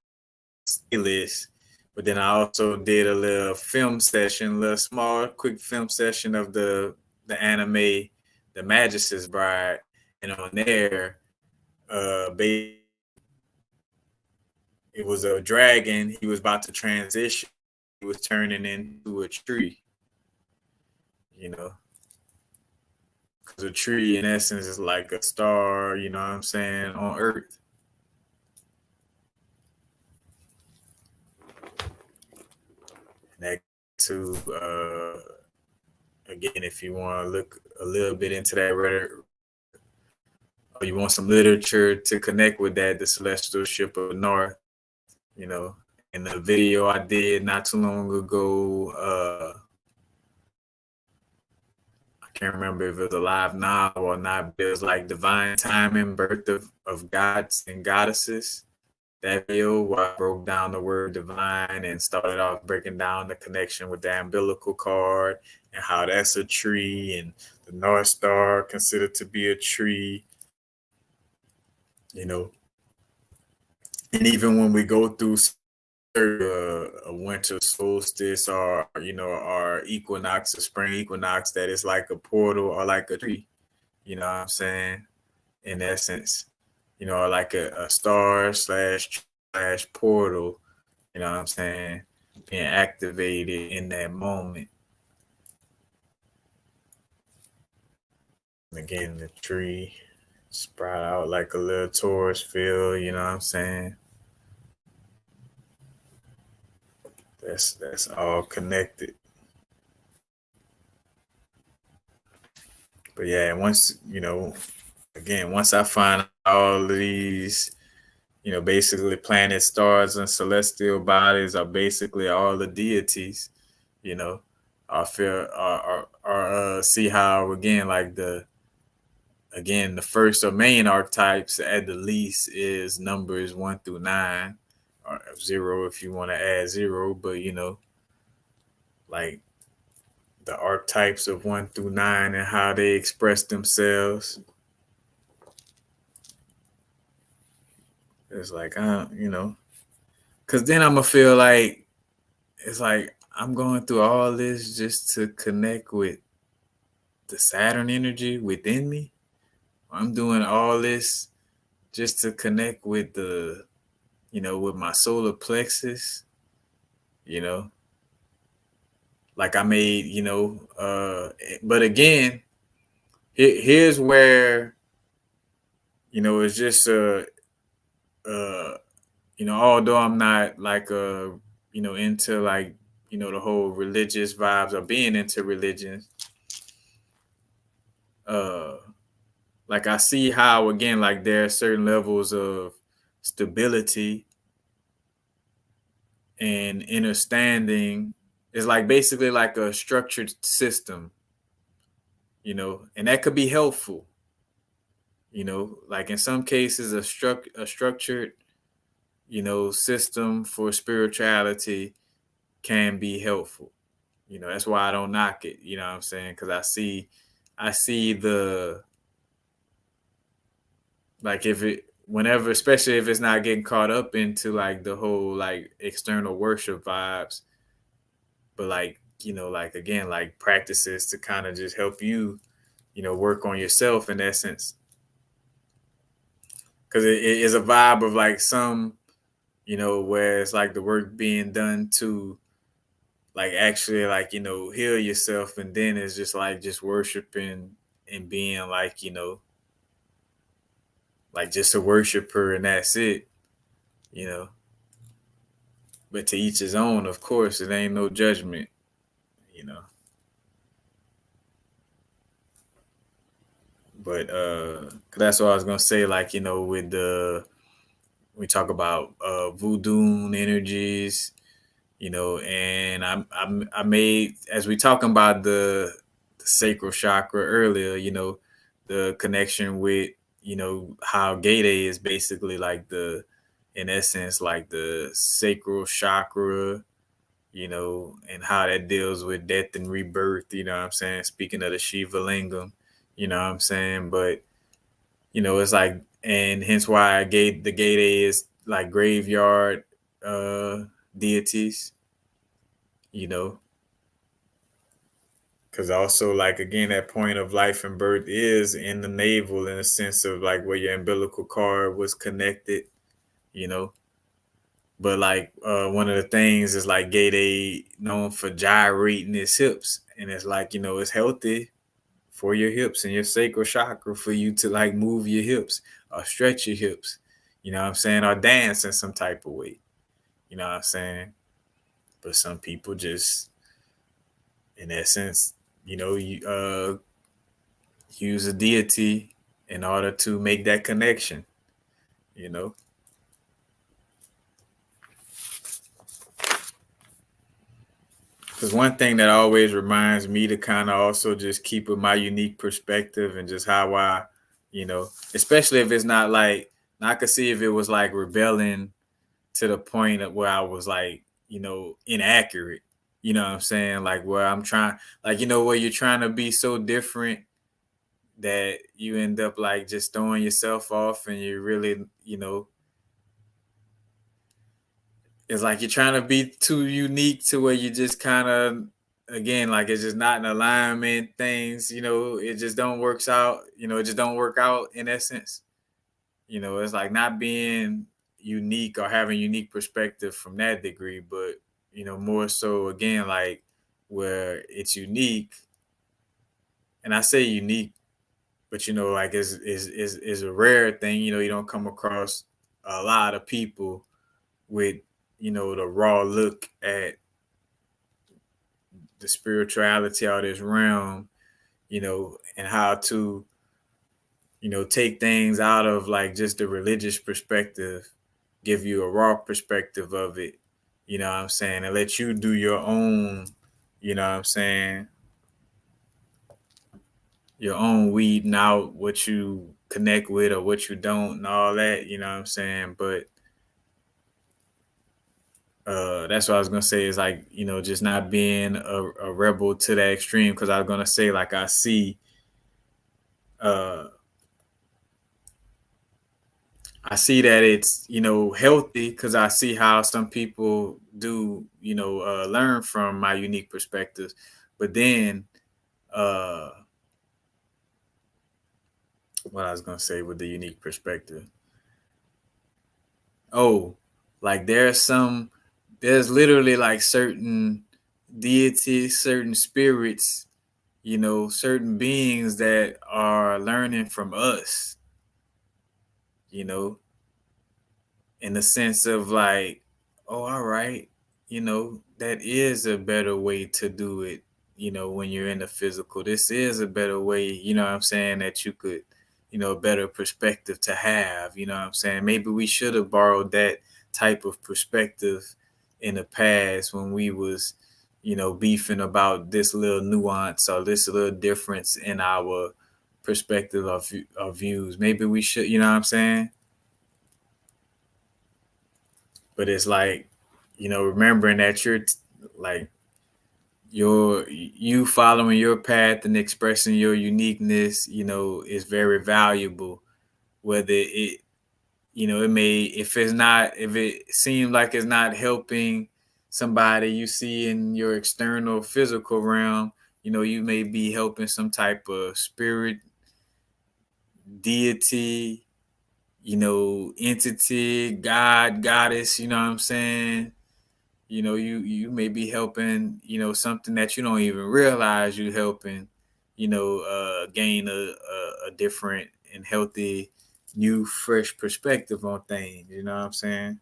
list. But then I also did a little film session, little small, quick film session of the anime, The Magus' Bride, and on there, it was a dragon. He was about to transition. He was turning into a tree. Because a tree, in essence, is like a star. You know what I'm saying, on Earth. And that to again, if you want to look a little bit into that you want some literature to connect with that, the celestial ship of the north, you know. In the video I did not too long ago, I can't remember if it was alive now or not, but it was like divine timing, birth of gods and goddesses. That video where I broke down the word divine and started off breaking down the connection with the umbilical cord and how that's a tree and the North Star considered to be a tree, you know. And even when we go through a winter solstice or or equinox, a spring equinox, that is like a portal or like a tree, you know what I'm saying? In essence, or like a star slash portal, you know what I'm saying, being activated in that moment. And again, the tree sprout out like a little Taurus field, you know what I'm saying? That's all connected. But yeah, once I find all of these, basically planets, stars, and celestial bodies are basically all the deities, you know, I feel or see how again like the first or main archetypes at the least is numbers 1 through 9, or zero if you want to add zero, but like the archetypes of 1 through 9 and how they express themselves. It's like because then I'm gonna feel like it's like I'm going through all this just to connect with the Saturn energy within me. I'm doing all this just to connect with with my solar plexus, you know, like I made, but again, here's where, it's just, uh, although I'm not like, into like, the whole religious vibes or being into religion, uh, like I see how, again, like there are certain levels of stability and understanding is like basically like a structured system, and that could be helpful, like in some cases a structured, system for spirituality can be helpful. That's why I don't knock it, you know what I'm saying? Because I see the like if it whenever, especially if it's not getting caught up into like the whole like external worship vibes, but like like again like practices to kind of just help you work on yourself in essence, because it is a vibe of like some where it's like the work being done to like actually like heal yourself, and then it's just like just worshiping and being like like just a worshiper, and that's it, you know but to each his own, of course. It ain't no judgment, you know but that's what I was gonna say, like with the we talk about voodoo energies, and I made, as we talking about the sacral chakra earlier, the connection with how gate A is basically like in essence like the sacral chakra, and how that deals with death and rebirth, you know what I'm saying? Speaking of the Shiva lingam, you know what I'm saying? But it's like, and hence why the gate A is like graveyard uh deities, you know, because also like again that point of life and birth is in the navel, in a sense of like where your umbilical cord was connected, you know. But like one of the things is like gate A known for gyrating its hips, and it's like it's healthy for your hips and your sacral chakra for you to like move your hips or stretch your hips, you know what I'm saying, or dance in some type of way, you know what I'm saying. But some people just, in essence, you use a deity in order to make that connection, you know. Because one thing that always reminds me to kind of also just keep with my unique perspective and just how I, especially if it's not like, I could see if it was like rebelling to the point of where I was like, inaccurate. You know what I'm saying? Like where I'm trying, like, where you're trying to be so different that you end up like just throwing yourself off and you really, it's like you're trying to be too unique to where you just kind of, again, like it's just not an alignment. Things, it just don't works out. It just don't work out in essence. It's like not being unique or having unique perspective from that degree, but more so again, like where it's unique. And I say unique, but like is a rare thing. You don't come across a lot of people with the raw look at the spirituality of this realm, and how to, take things out of like just the religious perspective, give you a raw perspective of it, you know what I'm saying, and let you do your own, you know what I'm saying, your own weeding out what you connect with or what you don't and all that, you know what I'm saying. But that's what I was gonna say is like, just not being a rebel to that extreme. Cause I was gonna say, like, uh I see that it's, healthy because I see how some people do, learn from my unique perspectives. But then, uh, what I was going to say with the unique perspective. Oh, like there's literally like certain deities, certain spirits, certain beings that are learning from us, you know, in the sense of like, oh, all right, that is a better way to do it, when you're in the physical. This is a better way, what I'm saying, that you could, a better perspective to have, what I'm saying. Maybe we should have borrowed that type of perspective in the past when we was, beefing about this little nuance or this little difference in our perspective of views. Maybe we should, you know what I'm saying? But it's like, remembering that you're like you following your path and expressing your uniqueness, is very valuable. Whether it, it may, if it seems like it's not helping somebody you see in your external physical realm, you may be helping some type of spirit, deity, entity, God, goddess, you know what I'm saying? You may be helping, something that you don't even realize you helping, gain a different and healthy, new, fresh perspective on things. You know what I'm saying?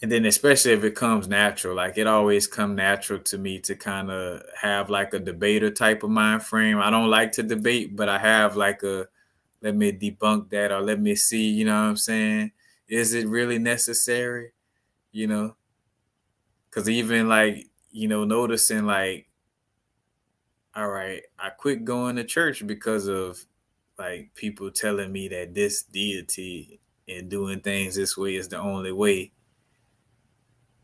And then especially if it comes natural, like it always come natural to me to kind of have like a debater type of mind frame. I don't like to debate, but I have like a, let me debunk that or let me see, you know what I'm saying? Is it really necessary? You know, because even like, noticing like, all right, I quit going to church because of like people telling me that this deity and doing things this way is the only way.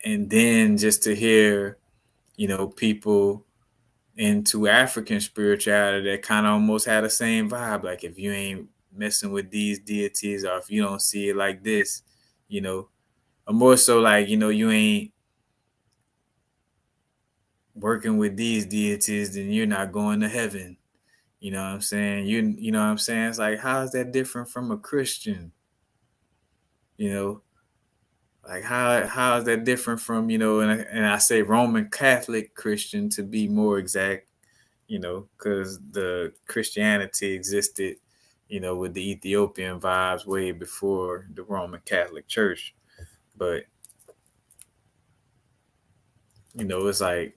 And then just to hear, people into African spirituality that kind of almost had the same vibe. Like if you ain't messing with these deities or if you don't see it like this, you know, or more so like, you ain't working with these deities, then you're not going to heaven. You know what I'm saying? You know what I'm saying? It's like, how is that different from a Christian? You know, like how is that different from, and I say Roman Catholic Christian to be more exact, because the Christianity existed, with the Ethiopian vibes way before the Roman Catholic Church. But, it's like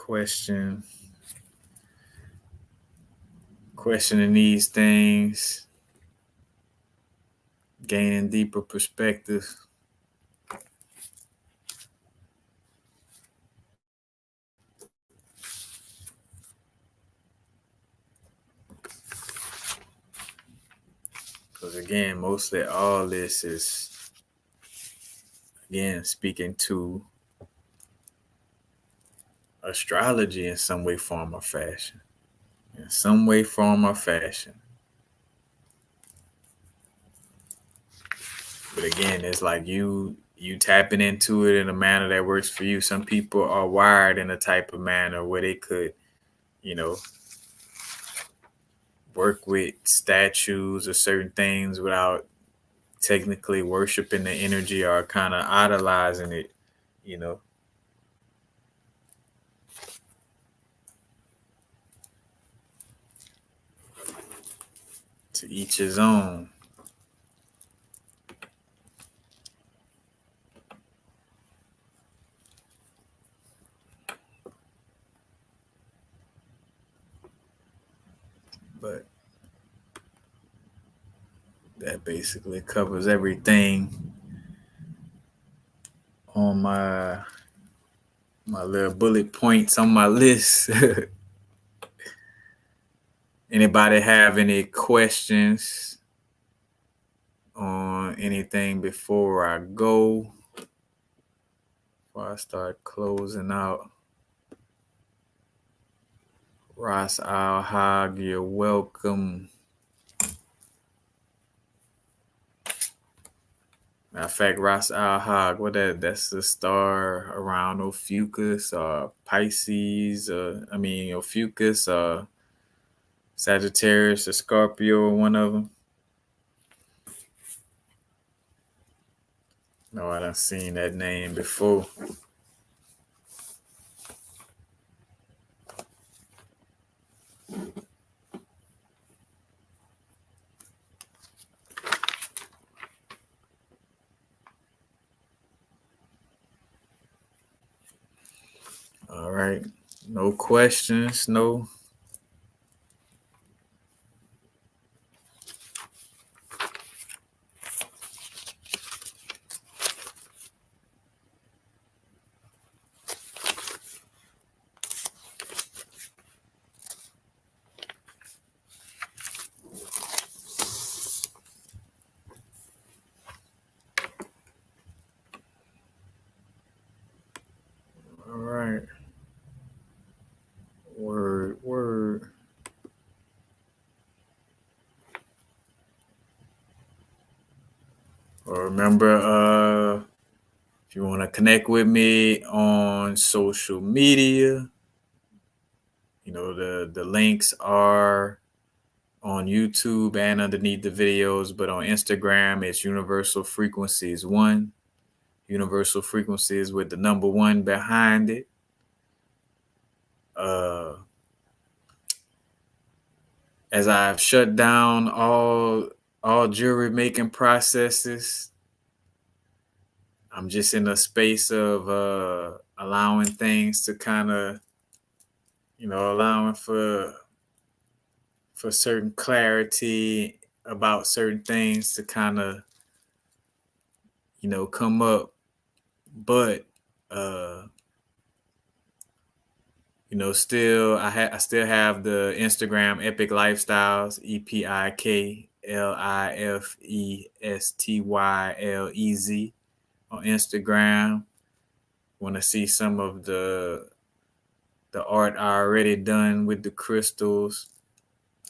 questioning these things, gaining deeper perspective. Because again, mostly all this is, again, speaking to astrology in some way, form, or fashion. In some way, form, or fashion. But again, it's like you tapping into it in a manner that works for you. Some people are wired in a type of manner where they could, you know, work with statues or certain things without technically worshiping the energy or kind of idolizing it, you know. To each his own. But that basically covers everything on my little bullet points on my list. Anybody have any questions on anything before I go? Before I start closing out. Ras Al Hag, you're welcome. Matter of fact, Ras Al Hag, that's the star around Ophiuchus, Pisces, Ophiuchus, Sagittarius, or Scorpio, one of them. No, I done seen that name before. All right. No questions, no. All right. Word. Well, remember, if you want to connect with me on social media, you know, the links are on YouTube and underneath the videos, but on Instagram, it's Universal Frequencies 1. Universal Frequencies with the number 1 behind it. As I've shut down all jewelry making processes, I'm just in a space of allowing things to kind of, allowing for certain clarity about certain things to kind of, come up. But still I still have the Instagram Epic Lifestyles, EPIKLIFESTYLEZ on Instagram. Want to see some of the art I already done with the crystals.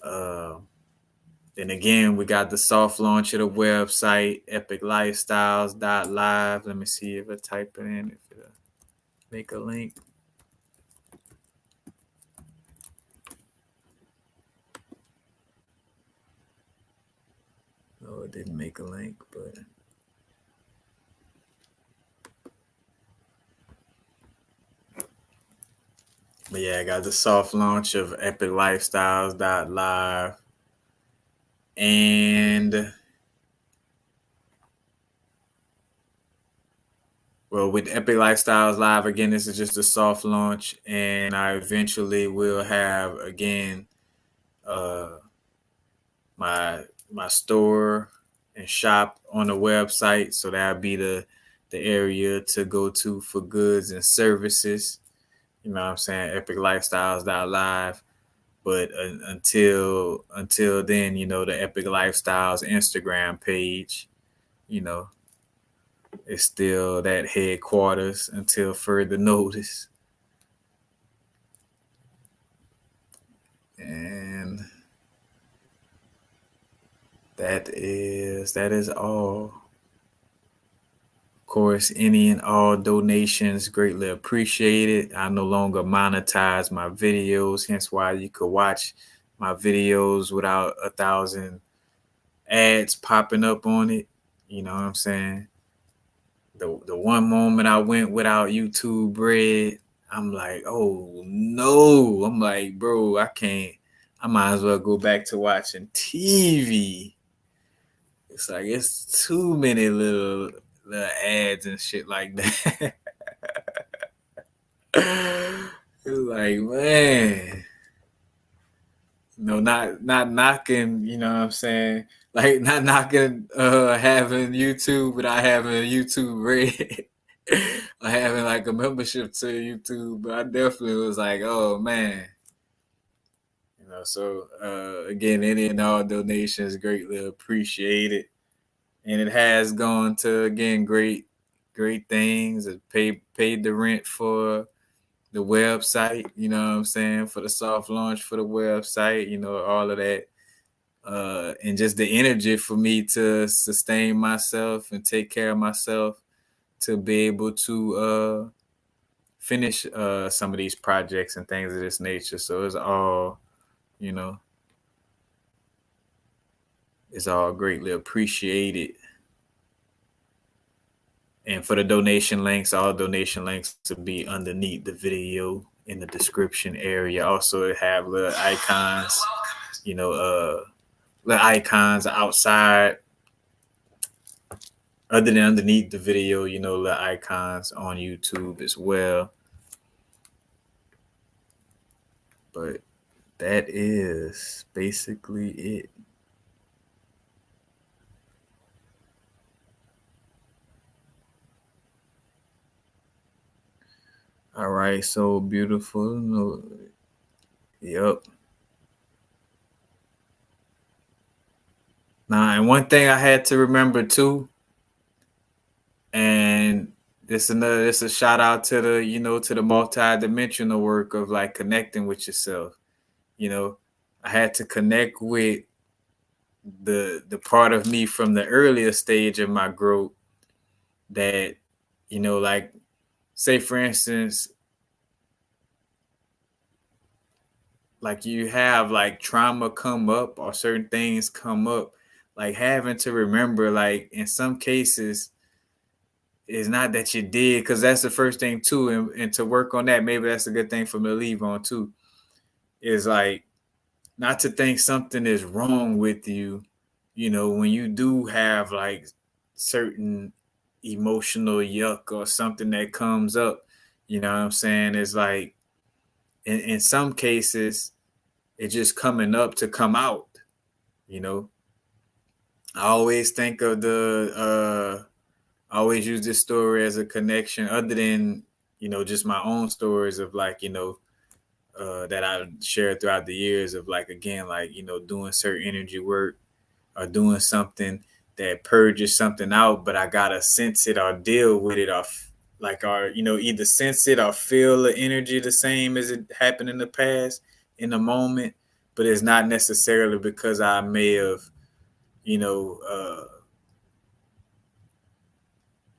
Then again, we got the soft launch of the website, epiclifestyles.live. Let me see if I type it in, if it'll make a link. No, it didn't make a link, but yeah, I got the soft launch of epiclifestyles.live. And Well, with Epic Lifestyles Live, again, this is just a soft launch, and I eventually will have again uh, my my store and shop on the website. So that'll be the area to go to for goods and services. You know what I'm saying? Epic Lifestyles Live. But until then, the Epic Lifestyles Instagram page, you know, is still that headquarters until further notice. And that is all. Of course, any and all donations greatly appreciated. I no longer monetize my videos, hence why you could watch my videos without 1,000 ads popping up on it. You know what I'm saying? The one moment I went without YouTube bread, I'm like, oh no. I'm like, bro, I can't. I might as well go back to watching TV. It's like it's too many little ads and shit like that. It's like, man. No, not knocking, you know what I'm saying? Like not knocking having YouTube without having a YouTube Red or having like a membership to YouTube, but I definitely was like, oh man. So again, any and all donations greatly appreciated. And it has gone to again great things. It paid the rent for the website, you know what I'm saying, for the soft launch for the website, all of that. And just the energy for me to sustain myself and take care of myself to be able to finish some of these projects and things of this nature. So you know, it's all greatly appreciated. And for the donation links, all donation links to be underneath the video in the description area. Also, have little icons, little icons outside, other than underneath the video, little icons on YouTube as well. But that is basically it. All right, so beautiful. Yep. Now, and one thing I had to remember too, and this a shout out to the multi-dimensional work of like connecting with yourself. I had to connect with the part of me from the earlier stage of my growth that, like, say for instance, like you have like trauma come up or certain things come up, like having to remember, like in some cases, it's not that you did, because that's the first thing too, and to work on that, maybe that's a good thing for me to leave on too, is like not to think something is wrong with you, when you do have like certain emotional yuck or something that comes up, you know what I'm saying? It's like in some cases, it's just coming up to come out, you know. I always think of I always use this story as a connection, other than, just my own stories of like, that I've shared throughout the years of like, again, like, doing certain energy work or doing something that purges something out, but I gotta sense it or deal with it or either sense it or feel the energy the same as it happened in the past in the moment, but it's not necessarily because I may have, you know,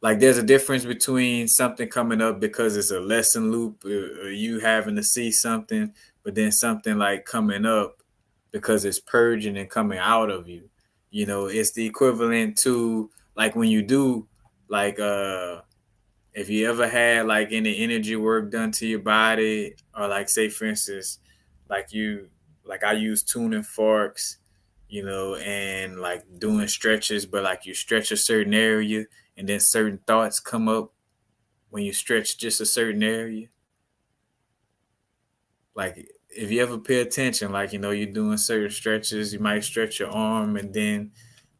like there's a difference between something coming up because it's a lesson loop, or you having to see something, but then something like coming up because it's purging and coming out of you. It's the equivalent to like when you do like if you ever had like any energy work done to your body, or like say for instance, like I use tuning forks, and like doing stretches, but like you stretch a certain area and then certain thoughts come up, when you stretch just a certain area. Like if you ever pay attention, like you're doing certain stretches, you might stretch your arm, and then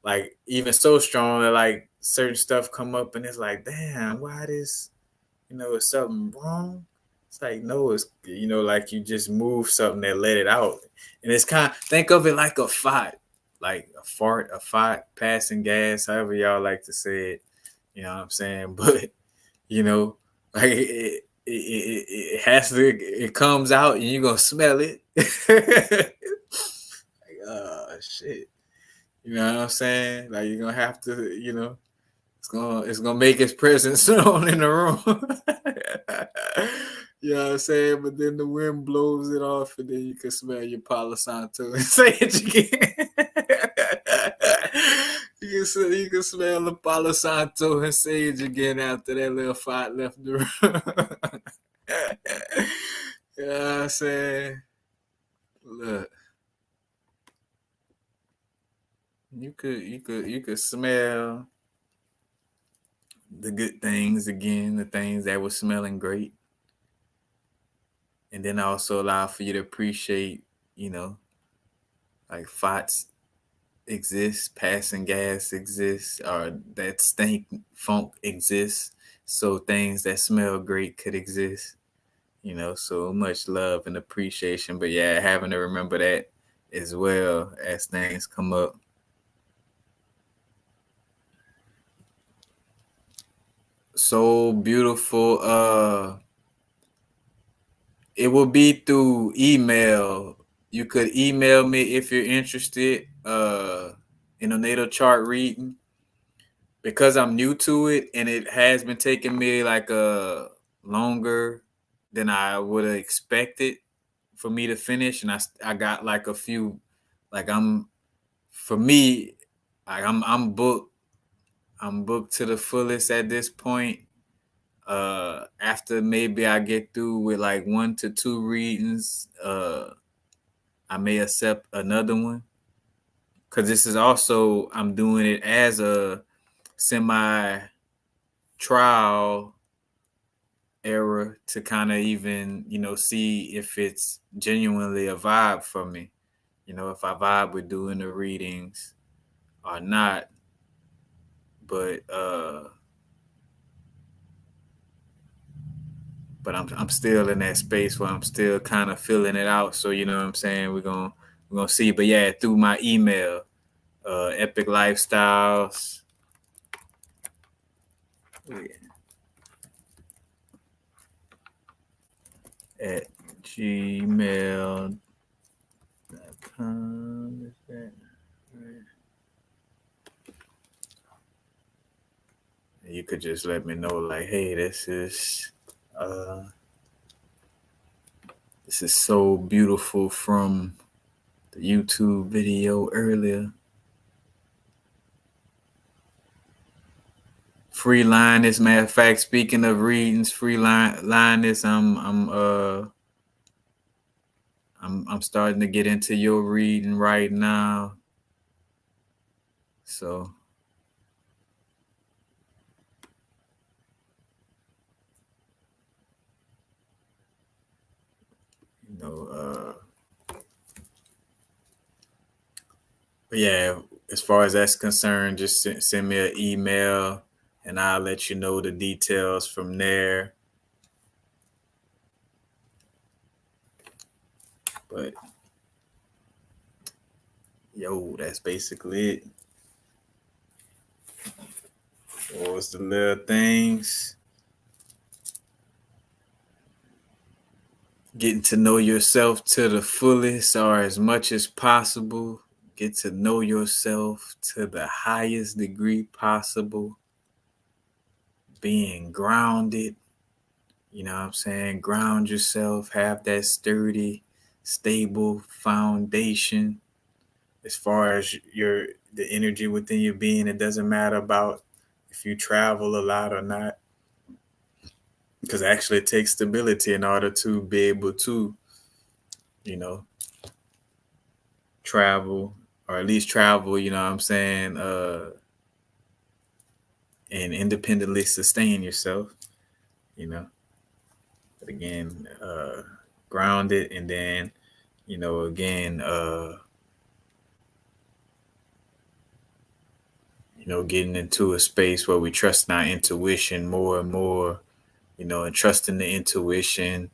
like even so strong that like certain stuff come up, and it's like, damn, why this? Is something wrong? It's like no, it's like you just move something that let it out, and it's think of it like a fart, like a fart, passing gas, however y'all like to say it. You know what I'm saying? But you know, like it has to. It comes out, and you're gonna smell it. Like, oh shit! You know what I'm saying? Like you're gonna have to. It's gonna make its presence known in the room. You know what I'm saying? But then the wind blows it off, and then you can smell your Palo Santo and say it again. You can smell the Palo Santo and sage again after that little fight left the room. You know what I'm saying? Look, you could smell the good things again, the things that were smelling great, and then also allow for you to appreciate, like farts exist, passing gas exists, or that stink funk exists. So things that smell great could exist. So much love and appreciation. But yeah, having to remember that as well as things come up. So beautiful. It will be through email. You could email me if you're interested in a natal chart reading, because I'm new to it, and it has been taking me like longer than I would have expected for me to finish. And I got like a few, like for me, I'm booked. I'm booked to the fullest at this point. After maybe I get through with like 1 to 2 readings, I may accept another one, because this is also, I'm doing it as a semi trial era to kind of even see if it's genuinely a vibe for me, if I vibe with doing the readings or not. But I'm still in that space where I'm still kind of feeling it out. So you know what I'm saying, we're gonna see. But yeah, through my email, Epic Lifestyles, at gmail.com. Is that right? You could just let me know, like, hey, this is so beautiful from the YouTube video earlier. Free Linus, matter of fact, speaking of readings, free Linus, I'm starting to get into your reading right now. So but yeah, as far as that's concerned, just send me an email, and I'll let you know the details from there. But yo, that's basically it. What was the little things? Getting to know yourself to the fullest, or as much as possible. Get to know yourself to the highest degree possible. Being grounded, you know what I'm saying? Ground yourself, have that sturdy, stable foundation. As far as the energy within your being, it doesn't matter about if you travel a lot or not, because actually it takes stability in order to be able to, you know, travel, or at least travel, you know what I'm saying, and independently sustain yourself. you know. But again, grounded, and then, again, getting into a space where we trust our intuition more and more, and trusting the intuition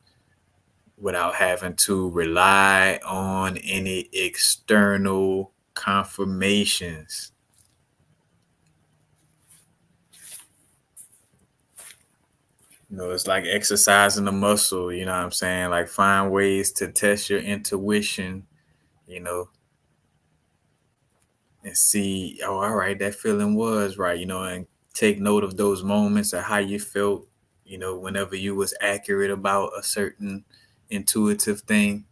without having to rely on any external confirmations. It's like exercising the muscle, you know what I'm saying? Like find ways to test your intuition, you know, and see, oh, all right, that feeling was right, and take note of those moments of how you felt, whenever you was accurate about a certain intuitive thing.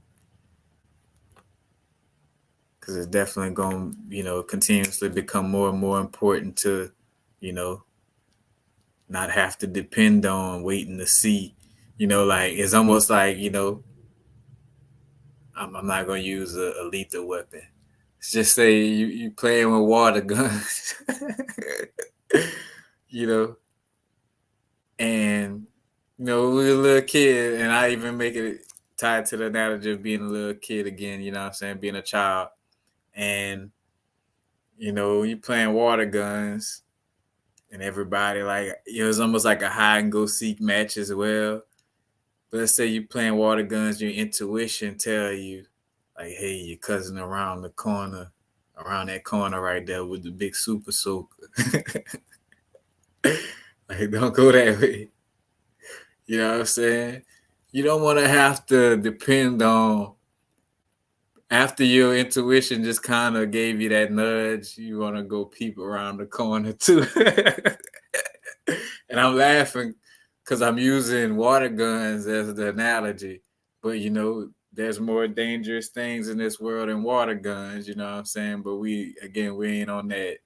Because it's definitely going to, continuously become more and more important to, you know, not have to depend on waiting to see, like it's almost like, I'm not going to use a lethal weapon. Let's just say you playing with water guns, you know, and, we were a little kid, and I even make it tied to the analogy of being a little kid again, you know what I'm saying, being a child. And, you playing water guns, and everybody like it was almost like a hide and go seek match as well. But let's say you playing water guns, your intuition tell you like, hey, your cousin around the corner, around that corner right there with the big super soaker. Like, don't go that way. You know what I'm saying? You don't want to have to depend on after your intuition just kind of gave you that nudge. You want to go peep around the corner too. And I'm laughing because I'm using water guns as the analogy. But, there's more dangerous things in this world than water guns, you know what I'm saying? But we ain't on that,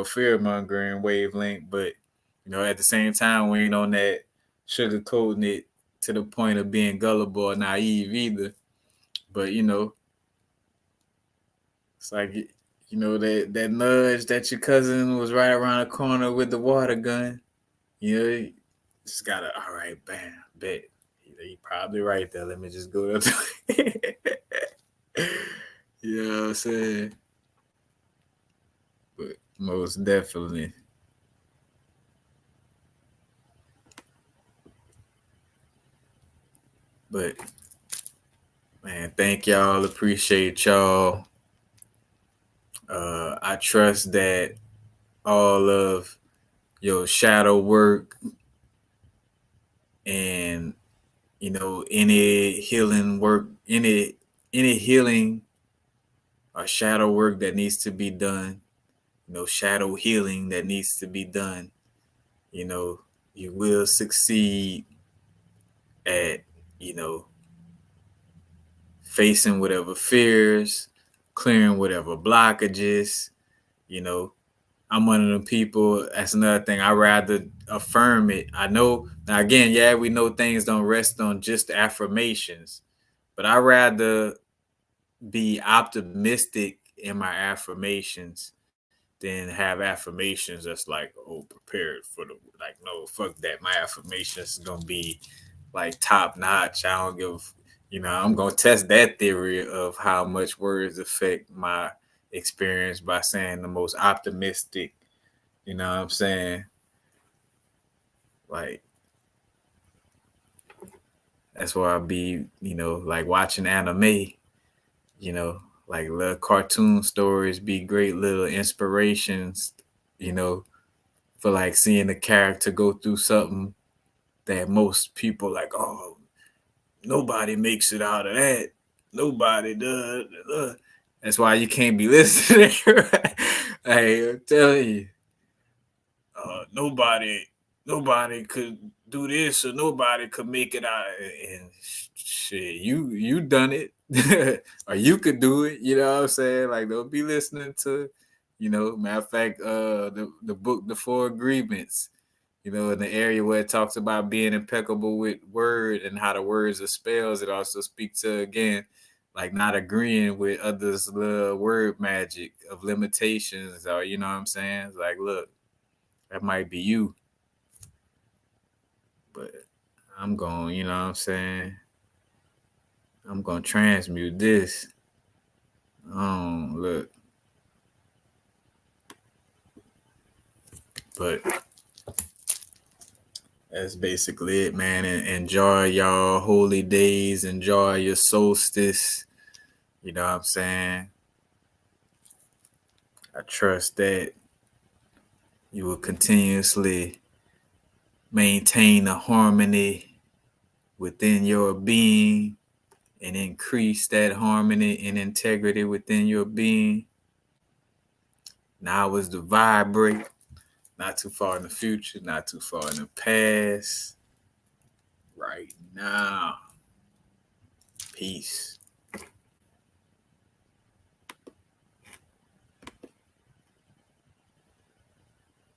fear mongering wavelength. But, at the same time, we ain't on that sugarcoating it to the point of being gullible or naive either. But, it's like, that nudge that your cousin was right around the corner with the water gun. You just gotta, all right, bam, bet. You're probably right there. Let me just go up to you know what I'm saying? But most definitely. But man, thank y'all. Appreciate y'all. I trust that all of your shadow work and any healing work, any healing or shadow work that needs to be done, shadow healing that needs to be done, you will succeed at, facing whatever fears, clearing whatever blockages, you know. I'm one of them people. That's another thing. I rather affirm it. I know now again, yeah, we know things don't rest on just affirmations, but I rather be optimistic in my affirmations than have affirmations that's like, oh, prepared for the like, no, fuck that. My affirmations is gonna be like top notch. I don't give, I'm gonna test that theory of how much words affect my experience by saying the most optimistic, you know what I'm saying? Like, that's why I be, like watching anime, you know, like little cartoon stories be great little inspirations, you know, for like seeing the character go through something that most people like, oh, nobody makes it out of that. Nobody does. That's why you can't be listening. Right? Hey, I'm telling you, nobody could do this or nobody could make it out. And shit, you done it, or you could do it. You know what I'm saying? Like, don't be listening to, matter of fact, the book, The Four Agreements. In the area where it talks about being impeccable with word and how the words are spells, it also speaks to, again, like not agreeing with others' word magic of limitations, or you know what I'm saying? It's like, look, that might be you. But I'm going, you know what I'm saying? I'm going to transmute this. Look. But that's basically it, man. And enjoy y'all holy days. Enjoy your solstice. You know what I'm saying? I trust that you will continuously maintain a harmony within your being and increase that harmony and integrity within your being. Now is the vibrate, not too far in the future, not too far in the past. Right now. Peace.